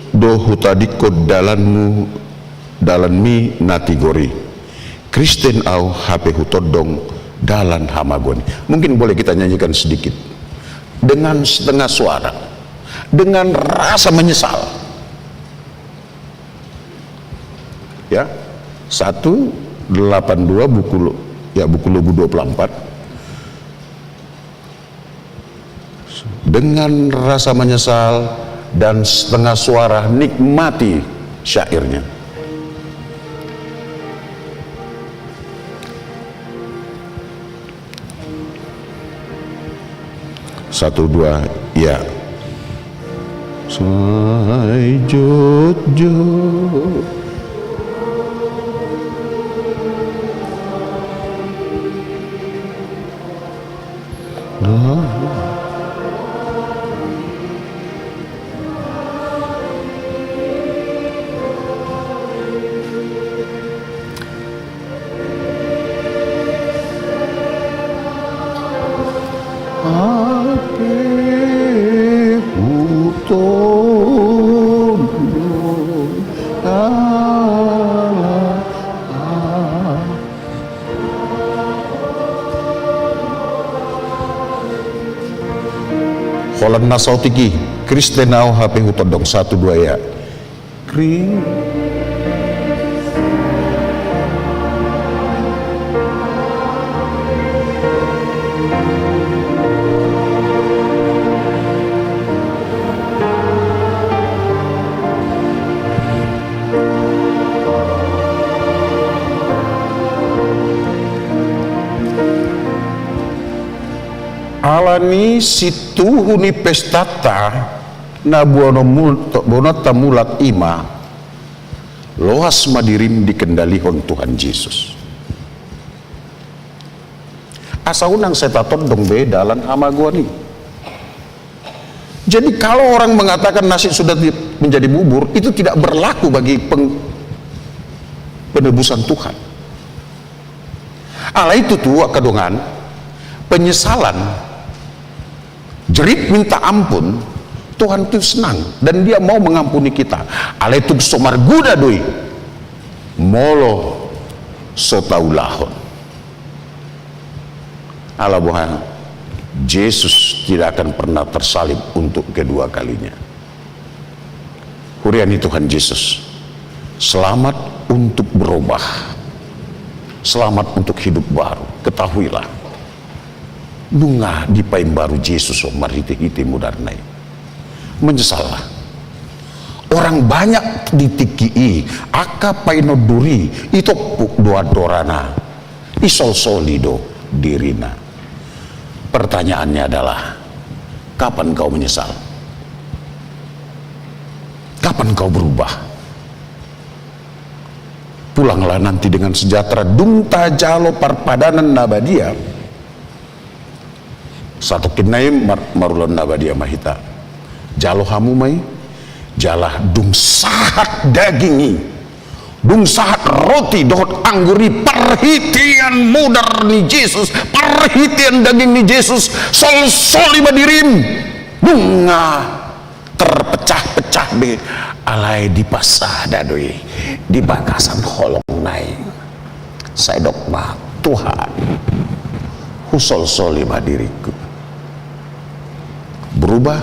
do hutadiko dalanmu dalan mi natigori Kristen au hape hutodong dalan hamagoni. Mungkin boleh kita nyanyikan sedikit dengan setengah suara, dengan rasa menyesal. Ya, 182 buku Lubu 24. Dengan rasa menyesal dan setengah suara nikmati syairnya. Satu dua ya. Sai jut Holan nasautiki Kristen au hape hutodong 1-2 ya. Alani situhuni pestata na buono mulat ima loas madirim dikendalihon Tuhan Yesus. Asa unang setaton dong be dalan hamagoni. Jadi kalau orang mengatakan nasi sudah menjadi bubur, itu tidak berlaku bagi penebusan Tuhan. Allah itu tuh kadongan penyesalan, jerit minta ampun, Tuhan itu senang dan dia mau mengampuni kita. Allah itu somar guda doi molo sotaulahon. Allah bohong, Yesus tidak akan pernah tersalib untuk kedua kalinya. Huriani Tuhan Yesus, selamat untuk berubah, selamat untuk hidup baru. Ketahuilah, nunga di paim baru Yesus marhiti-hiti mudarnai. Menyesallah. orang banyak ditikii aka paino duri itu puk dua dorana isol solido dirina. Pertanyaannya adalah, kapan kau menyesal? Kapan kau berubah? Pulanglah nanti dengan sejahtera dungta jalo parpadanan nabadia satu kinai marulon nabadia mahita jalo hamu mai jalah dung sahat dagingi dung sahat roti dohot angguri perhitian mudar ni Yesus perhitian daging ni Yesus sol soli badirim bunga terpecah-pecah be alai di pasah dadoi di bakasan holong naik saya dogma Tuhan husol soli diriku berubah,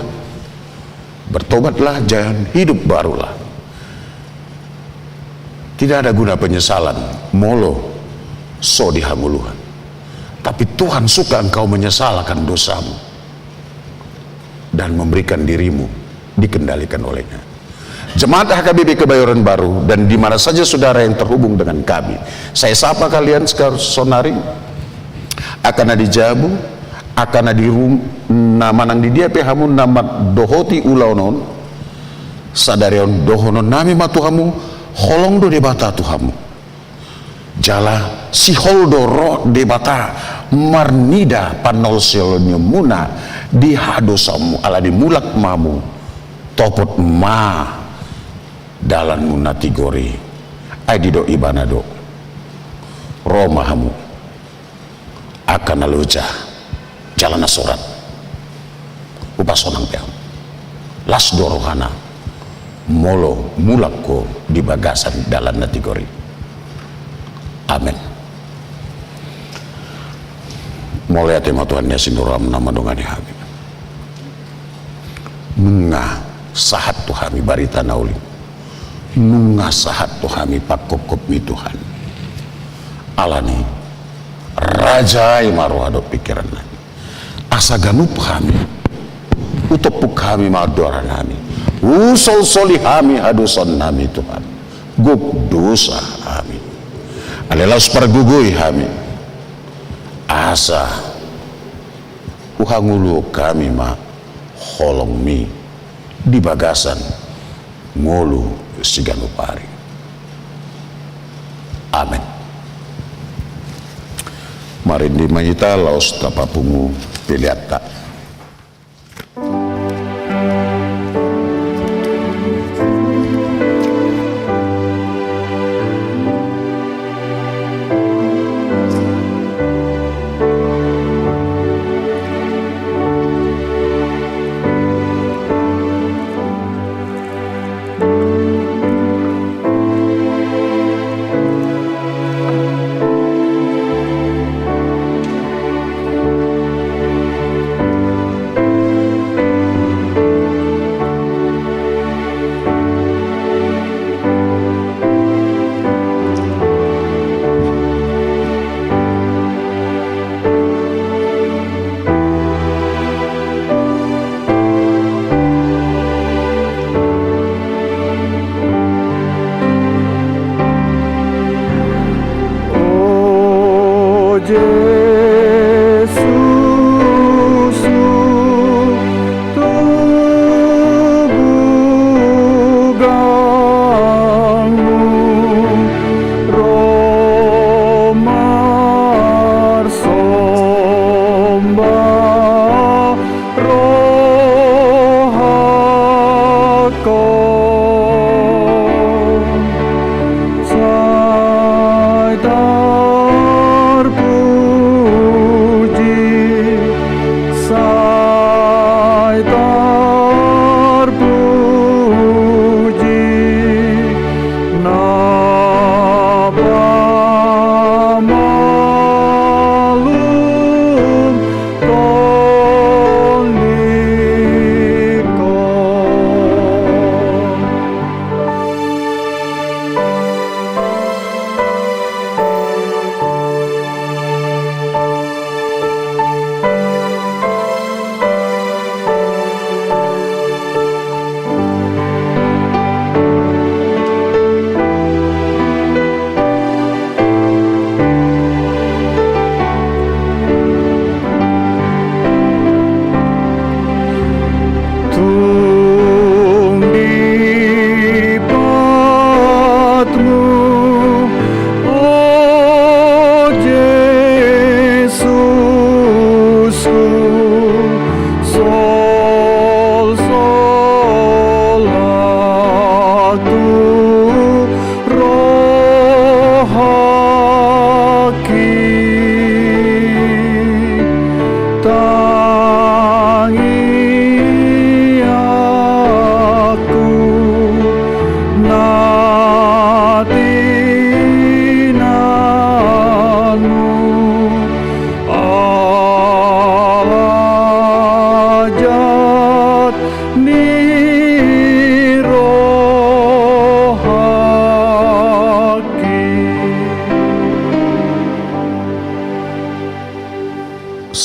bertobatlah, jangan hidup barulah. Tidak ada guna penyesalan molo so dihanguluhan, tapi Tuhan suka engkau menyesalkan dosamu dan memberikan dirimu dikendalikan olehnya. Jemaat HKBP Kebayoran Baru dan di mana saja saudara yang terhubung dengan kami, saya sapa kalian sekarang sonari akan ada jabu akan ada nama nang di dia pehamu nama dohoti ulaunon sadarion dohonon nami matuhamu holong do debata tuhamu jala si holdo roh debata marnida panol selonyo muna di hadosamu ala di mulak mamu topot ma dalan munati gori aidido ibanado romahamu akan aluja jalan surat upasonang peam las dorohana molo mulakko di bagasan dalan nati gori. Amin. Mulai tema Tuhan Yesus Tuhan nama dongani hami nunga sahat Tuhami barita nauli nunga sahat Tuhami pakokop mi Tuhan alani raja imaruado pikiran nami asa ganup kami utopuk kami madoran nami usol soli kami haduson nami Tuhan guk dosa kami alelas pergugui kami asa uhangulu kami ma holong mi di bagasan ngolu siganupari. Amin. Mari di majita laos tapapungu piliata. Terpuji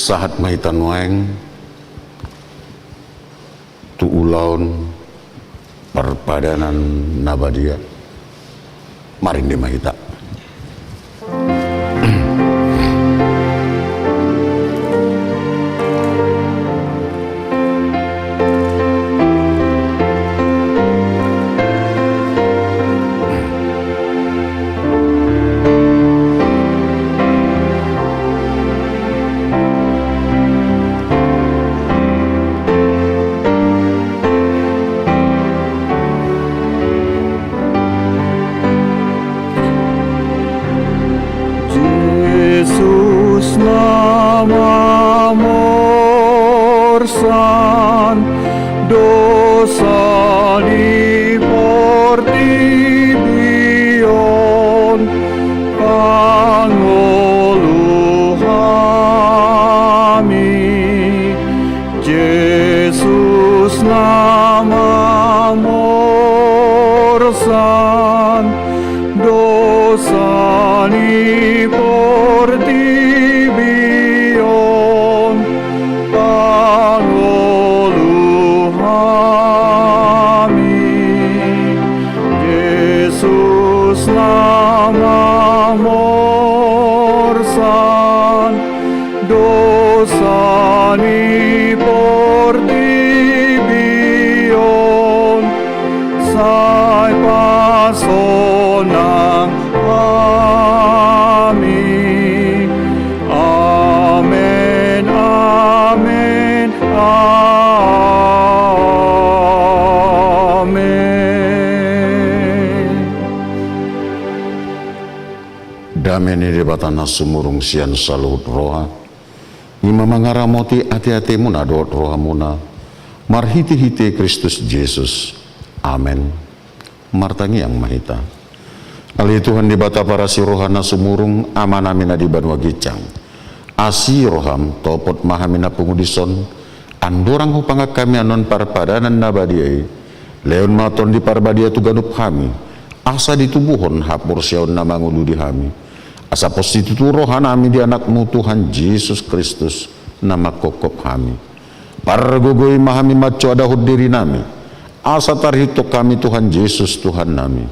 sahat mahitan waeng tu ulaun perpadanan nabadia marinde mahita. Yesus namamu orsan dosa diportibion pangulu kami. Yesus namamu orsan dosa diportibion pangulu kami. Yesus namamu orsan dosa diportibion sai pasonang kami. Amen, amen, amen. Dameni debatana sumurung sian salut roha ima mangaramoti ati-ati muna doot roha muna marhiti-hiti Kristus Yesus. Amen. Martangi yang mahita ali Tuhan dibata para si rohana sumurung amanamina di banwa gicang asi roham topot mahamina pengudison andorang hupangak kami anon parpadanan nabadiai leon maton di parbadia tu ganup kami asa ditubuhon hapur siaun namangulu di kami asa postitutu rohanami di anakmu Tuhan Yesus Kristus nama kokop kami pargogoi mahami maco adahud diri nami asa tarhito kami Tuhan Yesus Tuhan nami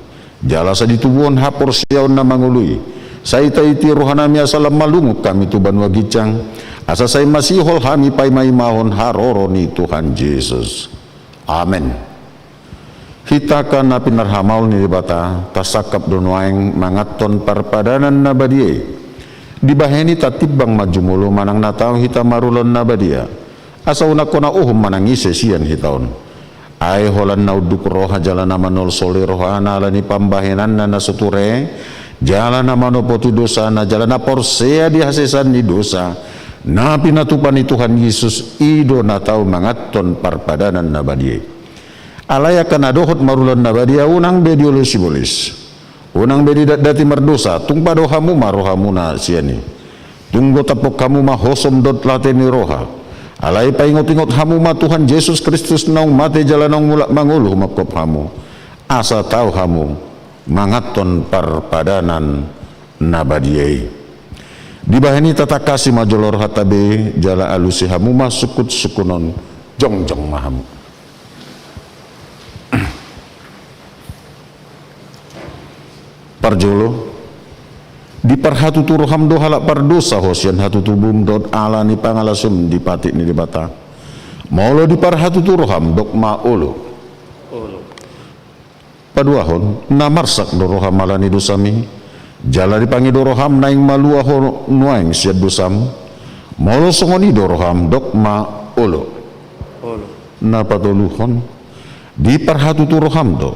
jalasa ditubuhon hapur siaun namangului saita iti rohanami asalam malungut kami tu banwa gicang asa say masihol kami pay maimahon haroro ni Tuhan Yesus. Amen. Hitakan na pinarhamaw ni bata tasakap donwaeng mangaton parpadanan nabadiye dibaheni tatibang majumulo manang nataw hita marulon nabadia asa una kona uhum manangise sian hitaon ay holan nauduk roha jalan namanol soli roha analani pambahenan na nasuture jalan namano poti dosa na jalan na porsea di hasesan ni dosa na pinatupan ni Tuhan Yesus ido nataw mangaton parpadanan nabadiye alaya kana dohot marulan nabadia unang bediolo sibolis unang bedi dati merdosa tung padohamu marohamuna siani tunggo tapok kamu mahosom dot lateni roha alai paingot-ingot hamu ma Tuhan Yesus Kristus naung mate jalanong mulak mangulu makop hamu asa tau hamu mangaton parpadanan nabadiai dibahani tata kasih majolor hatabe jala alusi hamu masukut sukunon jongjong mahamu. Parjolo di parhatu turuham do halak pardosa hosian hatu tubum dot ala ni pangalasum di patik ni di bata maulo di parhatu turuham dok maolo paduahon na marsak do roham malani dosami jala dipangi do roham naing maluahon nuaing siad dosam maulo songoni do roham dok maolo na patuluhon di parhatu turuham do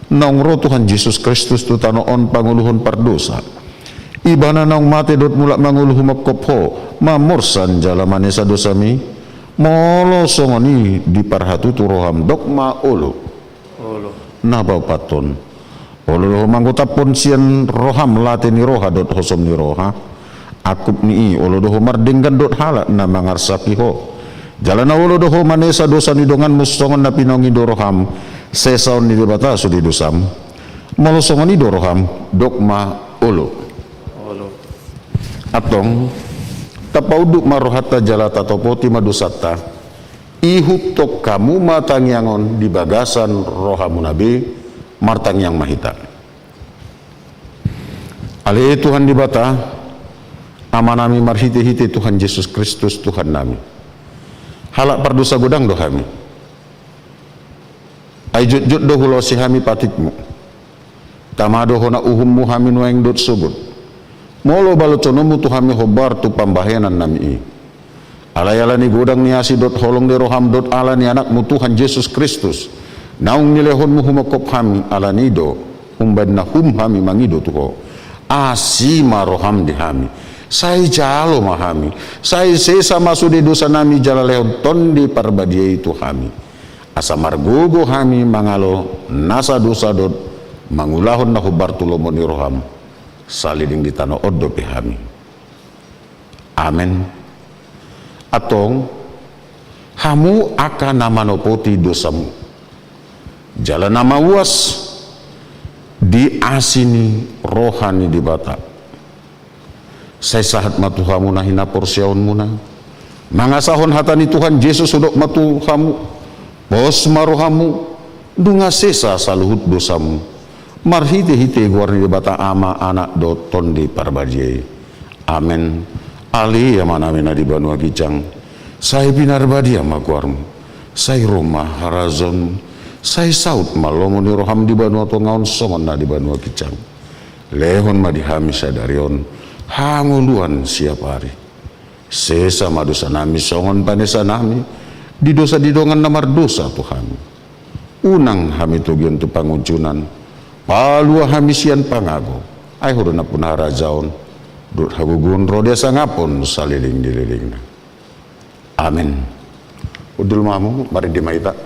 naungro Tuhan Yesus Kristus tu tanoon panguluhon pardosa ibana naung mate dot mulak manguluh makopho mamorsan jalamane sa dosami molo songoni di parhatu turoham dok maolo nabaw paton olo manggota pon sian roham lateni roha dot hosom ni roha akup ni olo doho mardenggan dot halak na mangarsaki ho jalana olo doho manesa dosa ni dongan mustongan na pinongi doroham sesaon ni debata sudi dosam molosongan ni doroham dogma olo atong tapauduk marohata jalata topoti madusata ihut tok kamu matangyangon di bagasan rohamu nabi martang yang mahita ale Tuhan di bata amanami marhiti-hiti Tuhan Yesus Kristus Tuhan nami halak pardosa godang dohami ay jut dohulo si hami patikmu tamado hona uhummu hami nueng dot subut molo baloconomu tu hami hobar tu pambahenan nami i alayala ni godang ni asi dot holong de roham dot ala ni anakmu Tuhan Yesus Kristus naung nilehonmu humakop hami ala nido humbadna hum hami mangido tuho asima roham di hami sai jalo mahami sai sesa masude dosa nami jala lehon tondi parbadiai tu hami asa margogo hami mangalo nasa dosa dot mangulahon na hubar tulomoni roham saliding di tanah oddo hami amen atong hamu akan nama nopoti dosamu jalan nama uas di asini rohani di bata saya sahat matuhamu nahina porsiaun muna mangasahon hatani Tuhan Yesus udok matuhamu bos marohamu dunga sesa saluhut dosamu marhite-hite guarni di bata ama anak doton di parbajai amen ali yamanamina di Banua Gijang saya binar badia maguarmu saya rumah harazon saya saut malomo ni roham di Banua Tongaon songon na di Banua Gijang lehon madihami sadarion hanguluan siap hari sesa madosa nami songon panesa nami di dosa didongan namar dosa Tuhan unang hami tugion tu pangujunan palua hami sian pangago ay huruna pun harajaon dut hagugun rode sangapon saliling dililing amin udul mamu mari dimaita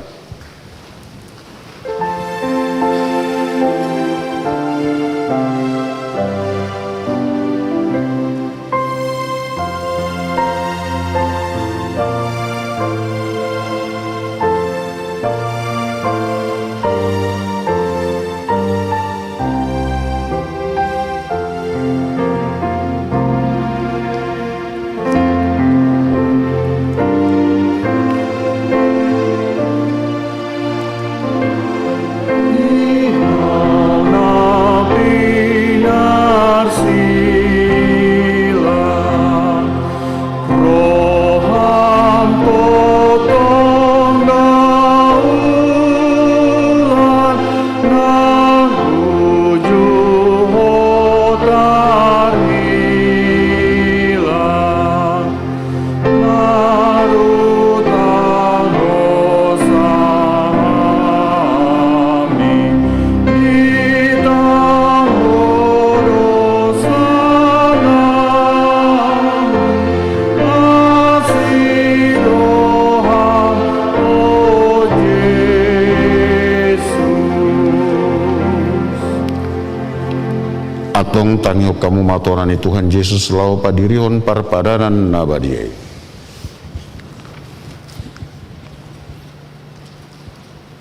atong tangyo kamu matorani Tuhan Yesus lau padirihon parpadanan nabadiai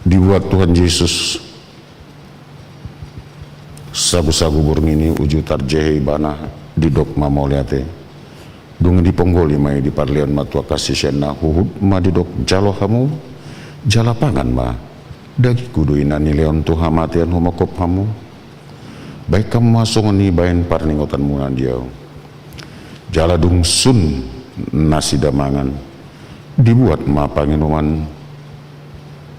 dibuat Tuhan Yesus sabu-sabu burngini uju tarjehi bana di dok mamoliate dungi di ponggoli mai di parlian matua kasih sena huhud ma di dok jalo hamu jala pangan ma dagi kudu inani leon tuha matian homakop hamu baik kamu masuk ni bain parningotan munan dia jala dung sun nasi damangan dibuat ma panginuman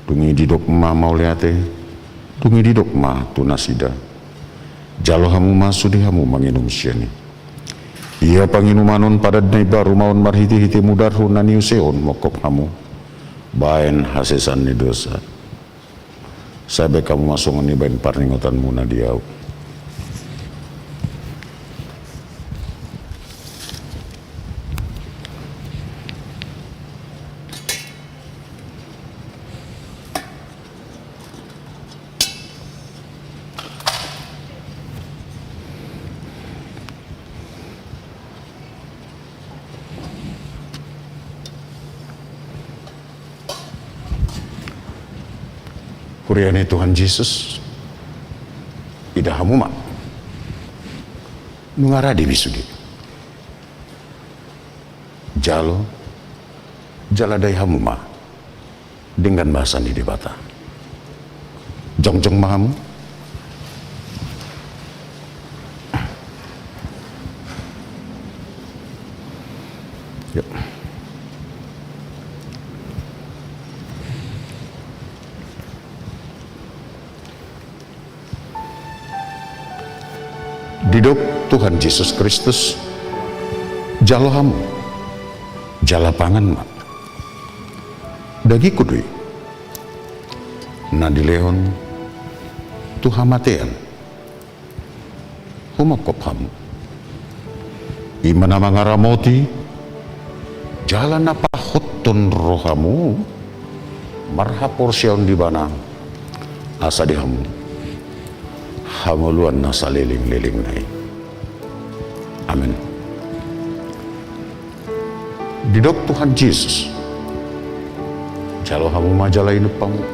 dungi didok ma mauliate dungi didok ma tunasida jalo hamu masudi hamu manginum siani ia panginumanon pada dnai baru maun marhiti-hiti mudarhu naniuseon mokop hamu bain hasesan ni dosa sabe kamu masuk ni bain parningotan muna dia Kuriane Tuhan Yesus ida hamuma nungaradi bisudi jalo, jaladai hamuma, dengan bahasa di debata. Jongjong mahamu, yuk. Didok Tuhan Yesus Kristus, jalo hamu, jala pangan mak, dagi kudui, nadilehon Tuhan matean, humakop hamu, imana mangaramoti, jalan apa hoton rohamu, marhapor siaun di bana, asa di hamu, hamuluan nasa liling-liling nai. Amin. Didok Tuhan Yesus, jalo hamu majalah hidup pamu,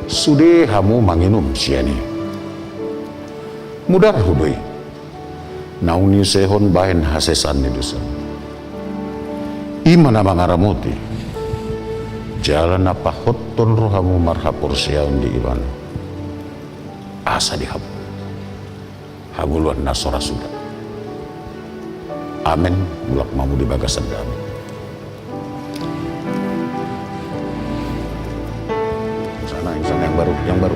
sude hamu manginum siani, mudar hudui, nauni sehon bahen hasesan ni dosa, imana mangaramoti, jalan apa hoton rohamu marhapor siaun di ibana, asa di hamu, haguluan nasora sudah. Amin. Mulak mamu di bagasan kami. Yang sana yang baru.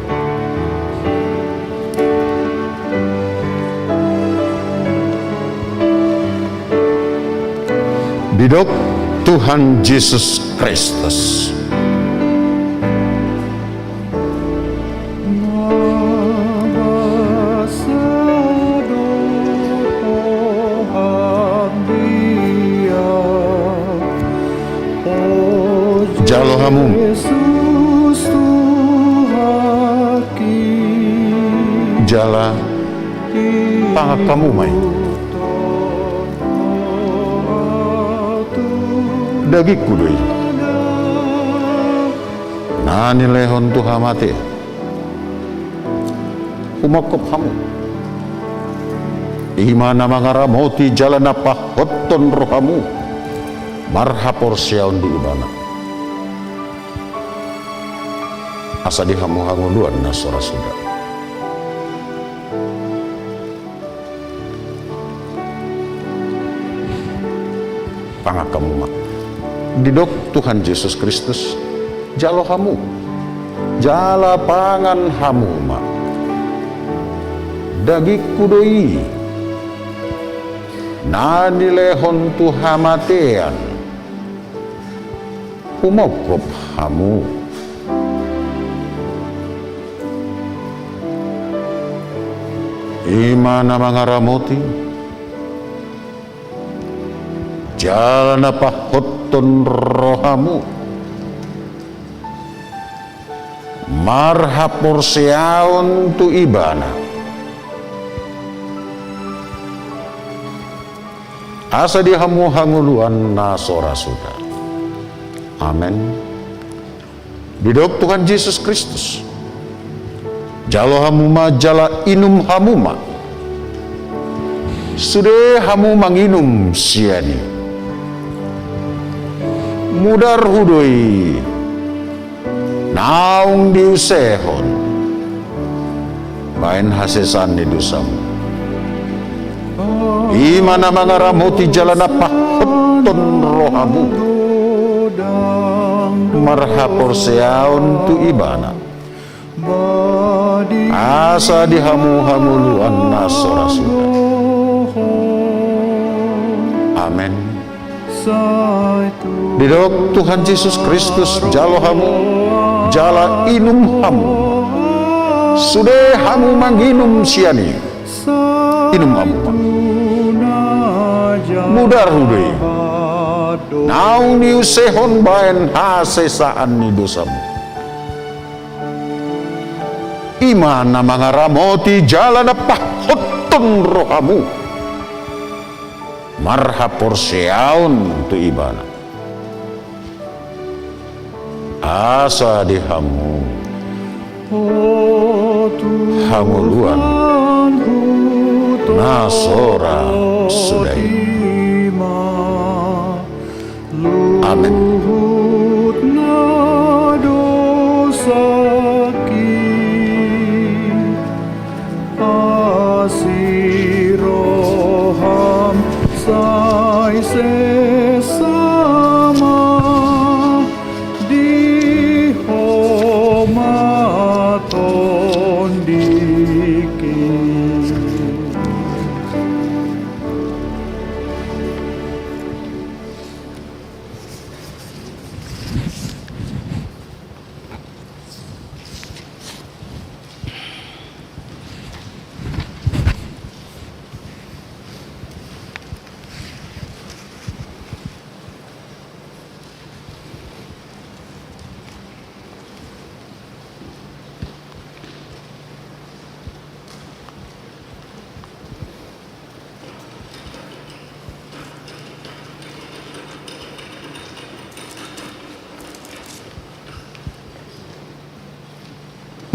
Bidok Tuhan Yesus Kristus. Jalo hamu, jala pangak kamu mai, dagi kudui, nani lehon Tuhan mati, humakop hamu, imana mangaramoti jalan apa hoton rohamu, marhapor siaun di ibana. Asa di hamu hanguluan nasora sudah. Pangak kamu mak. Didok Tuhan Yesus Kristus, jalo hamu, jala pangan hamu mak. Dagi kudoi, nani lehon Tuhan matean, humokop hamu. Imana mangaramoti, jalan apa hoton rohamu, marhapor siaun tu ibana, asa di hamu hanguluan nasora sudah. Amin. Bidok Tuhan Yesus Kristus, jalo hamuma jala inum hamuma, sude hamu manginum siani, mudar hudoi, naung diusehon, bain hasesan di dosamu, imana mangaramoti jalan apa hoton rohamu, marhapor seaun tu ibana, asa di hamu-hamuluan nasora sudah. Amin. Bidok Tuhan Yesus Kristus, jalo hamu, jala inum hamu, sude hamu manginum siani, inum hamu, mudar hudui, naung niusehon baen hasesaan ni dosamu, imana mangaramoti jalan apa hoton rohamu, marhapor seaun tu ibana, asa di hamu hanguluan nasora sudai. Amin. Luhutna dosa asiroham sai sesama di homaton dikit.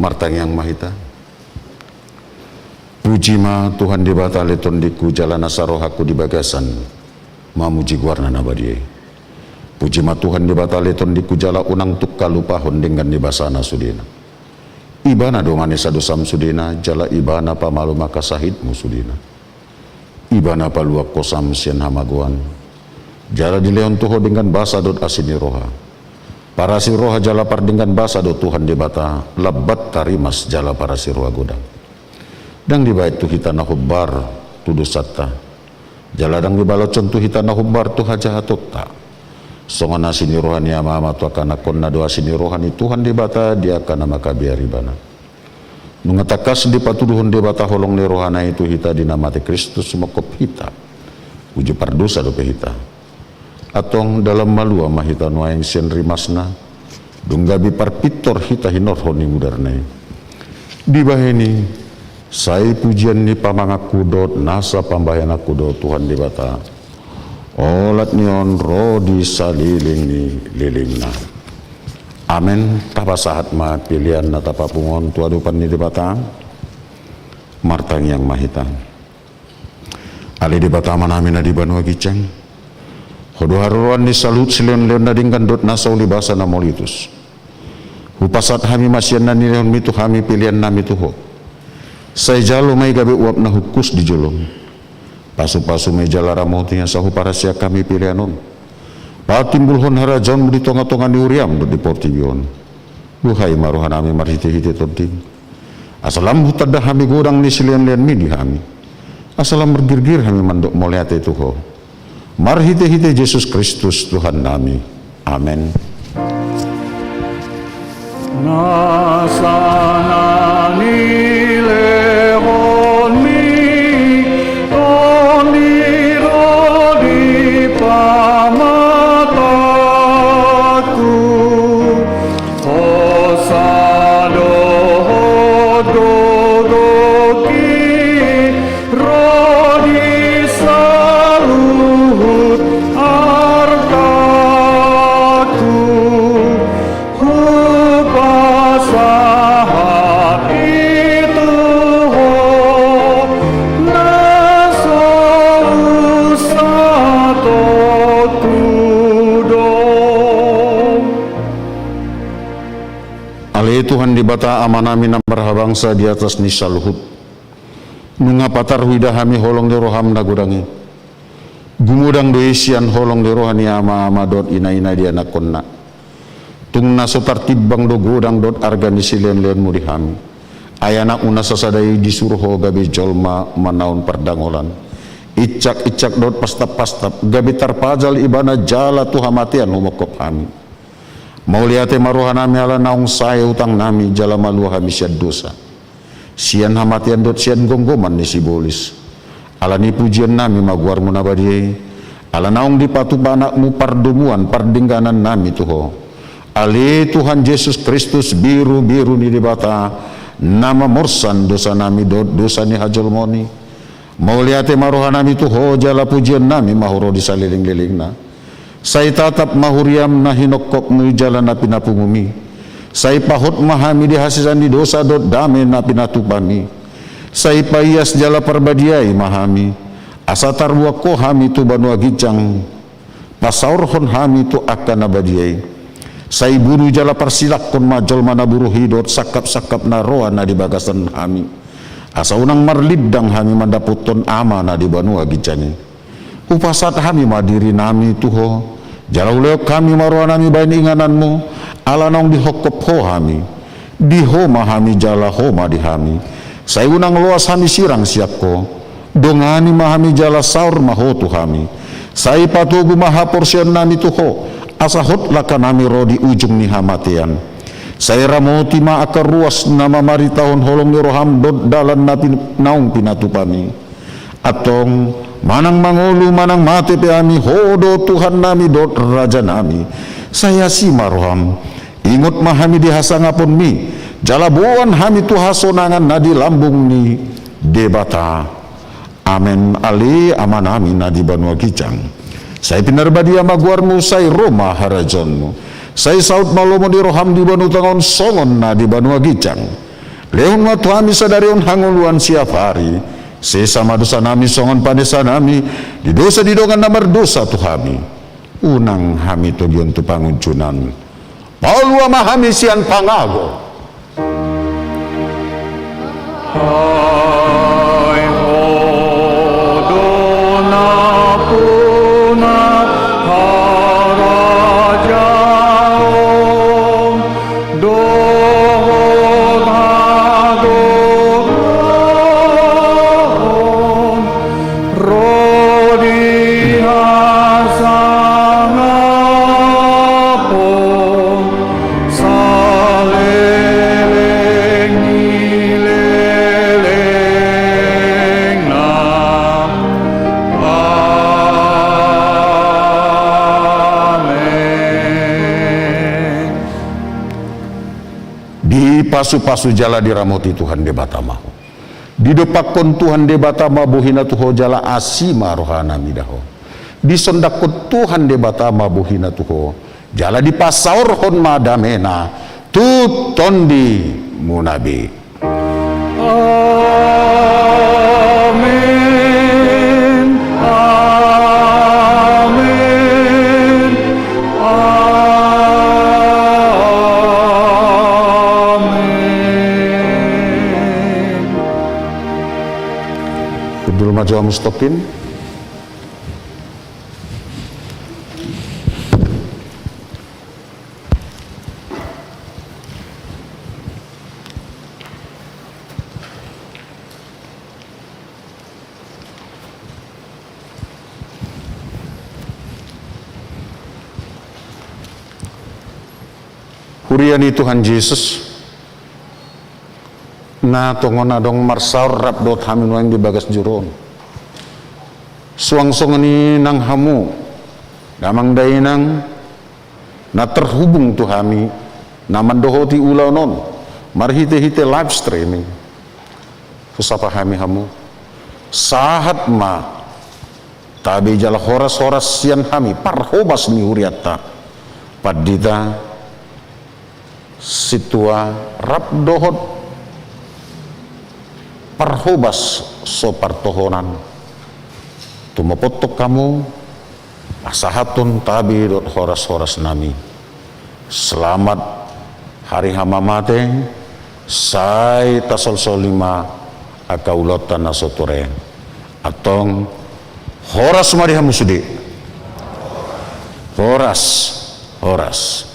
Martang yang mahita. Puji ma Tuhan di bata leton diku jalan asarohaku di bagasan. Mamuji guarna nabadie. Puji ma Tuhan di bata leton diku jala unang tuk kalupahon dengan di basana sudina. Ibana domane sadosam sudina jala ibana pamalu maka sahidmu sudina. Ibana paluak kosam sian hamaguan. Jala di leon tuho dengan basa dot asini roha. Para si roha jala pardinggan basa do Tuhan di bata labat tarimas jala para si roha godang. Dang di bait tu hita na hubbar tu dosata. Jala dang di balocon tu hita na hubbar tu hajahatot ta. Songana sini rohani ama tu akan akon na doa sini rohani Tuhan di bata dia akan maka biari bana. Nungatakas di patuduhun di bata holong ni rohana itu hita dinamati Kristus mokop hita. Uji pardosa do pe hita. Atong dalam malua mahita nuaing sian rimasna dunggabi parpitor hita hinor honi mudarnai di baheni sai pujian ni pamangaku dot nasa pambayan aku dot Tuhan di bata olat nion rodi saliling ni lilingna amen. Tapa sahat ma pilihan na tapa pungon tuadupan ni di bata martang yang mahita ali di bata manamina di banua giceng Hodo haruan ni salut sileon leon na dingkan dot nasau libasa na molitus. Hupasat hami masyan na nileon mitu hami pilihan na mitu ho. Say jalo may gabi uap na hukus di jolong. Pasu-pasu may jalara mo tiya sa huparasya kami pilihanon. Patimbulhon harajon mo di tonga-tonga ni uriam dot di portibion. Buhay maruhan hami marhiti-hiti tonting. Asalam hutad hami godang ni sileon leon mi di hami. Asalam bergirgir hami mandok moliate itu ho. Marhite-hite Yesus Kristus Tuhan nami. Amen. Nasana nilehon mi oniro di pamataku osado hododoki rodi saluhut arkaku hupasahat itu ho naso usato tudong. Ali Tuhan di bata amanami nambar habangsa di atas nisaluhut. Nunga patar widahami holong di roham na gudangi. Gumudang do isian holong di rohani ama dot ina-ina dia nakonna. Tung naso tartibang do godang dot arganisilian leon murihami. Ayana una sasadai disuruh gabi jolma manaun perdangolan. Icak-icak dot pastap-pastap gabi tarpajal ibana jala tuhamatian humokop kami. Mauliate maruhanami ala naung saya utang nami jala malu hami siad dosa. Sian hamatian dot sian gonggoman ni sibolis. Ala ni pujian nami maguar munabadi. Ala naung dipatu anakmu pardumuan pardingganan nami tuho. Ali Tuhan Yesus Kristus biru-biru ni dibata. Nama morsan dosa nami dot dosa ni hajolmoni. Mauliate maruhanami tuho jala pujian nami mahuro di saliling-lilingna. Saya tatap mahuriam na hinokok mu jalan na pinapungumi. Saya pahot mahami di hasisan di dosa dot dame na pinatupami. Saya payas jala perbadiai mahami. Asatar wako hami tu banua gicang. pasaurhon hami tu akan abadiai. Sai buru jala persilak kon majol mana buru hidot sakap-sakap na roa na di bagasan hami. Asa unang marlidang hami mandaputon ama na di banua gicani. Upasat hami madiri nami tuho. Jala uleok kami maroa nami bain ingananmu. Ala nong dihokop ho hami. Diho mahami jala ho ma di hami. Sai unang loas hami sirang siapko. Dongani mahami jala saur mahotu hami. Sai patugu maha porsian nami tuho. Asahot laka nami rodi ujung ni hamatian. Saya ramoti ma akar ruas nama mari tahun holong ni roham dot dalan napi naung pinatupami. Atong manang mangolu manang mate pe ami hodo Tuhan nami dot raja nami. Saya si maroham ingot mahami dihasangapun mi. Jalabuan hami tuhasonangan nadi lambung ni debata. Amen ali amanami nadi banua gicang. Saya pinarbadi amaguarmu sai Roma harajonmu. Saya saut malomo di roham di banu tangon songon na di banua gicang. Leon watu hami sadarion hanguluan siap hari. Sesama dosa nami songon padesa nami. Di dosa didongan namar dosa tu hami. Unang hami to dion tu panguncunan. Paulu ama hami sian pangago. Hai hodo na puna harajao dohogado rodi hasangapo saleleng ileleng na amen. Di pasu-pasu jala diramoti Tuhan de batamaho. Di depakon Tuhan de batama buhina tuho jala asima rohana midaho. Di sondakon Tuhan de batama buhina tuho jala di pasaur hon madamena tutondi munabi. Amen. Amen. Amen. Kudul maju mustaqim. Huriani Tuhan Yesus na tongon adong marsaur rap dot hamin wang di bagas juron suang-suang ni nang hamu damang dainang na terhubung tu hami na mandohoti ulau non marhite-hite live streaming susapa hami hamu sahat ma tabi jala horas-horas sian hami parhobas ni huriata padita situa rap dohot parhobas so partohonan tumapotok kamu asahatun tabi dot horas-horas nami. Selamat hari hamamate sai tasol solima akaulotan nasotore atong horas mari hamusudi horas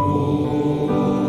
Amen.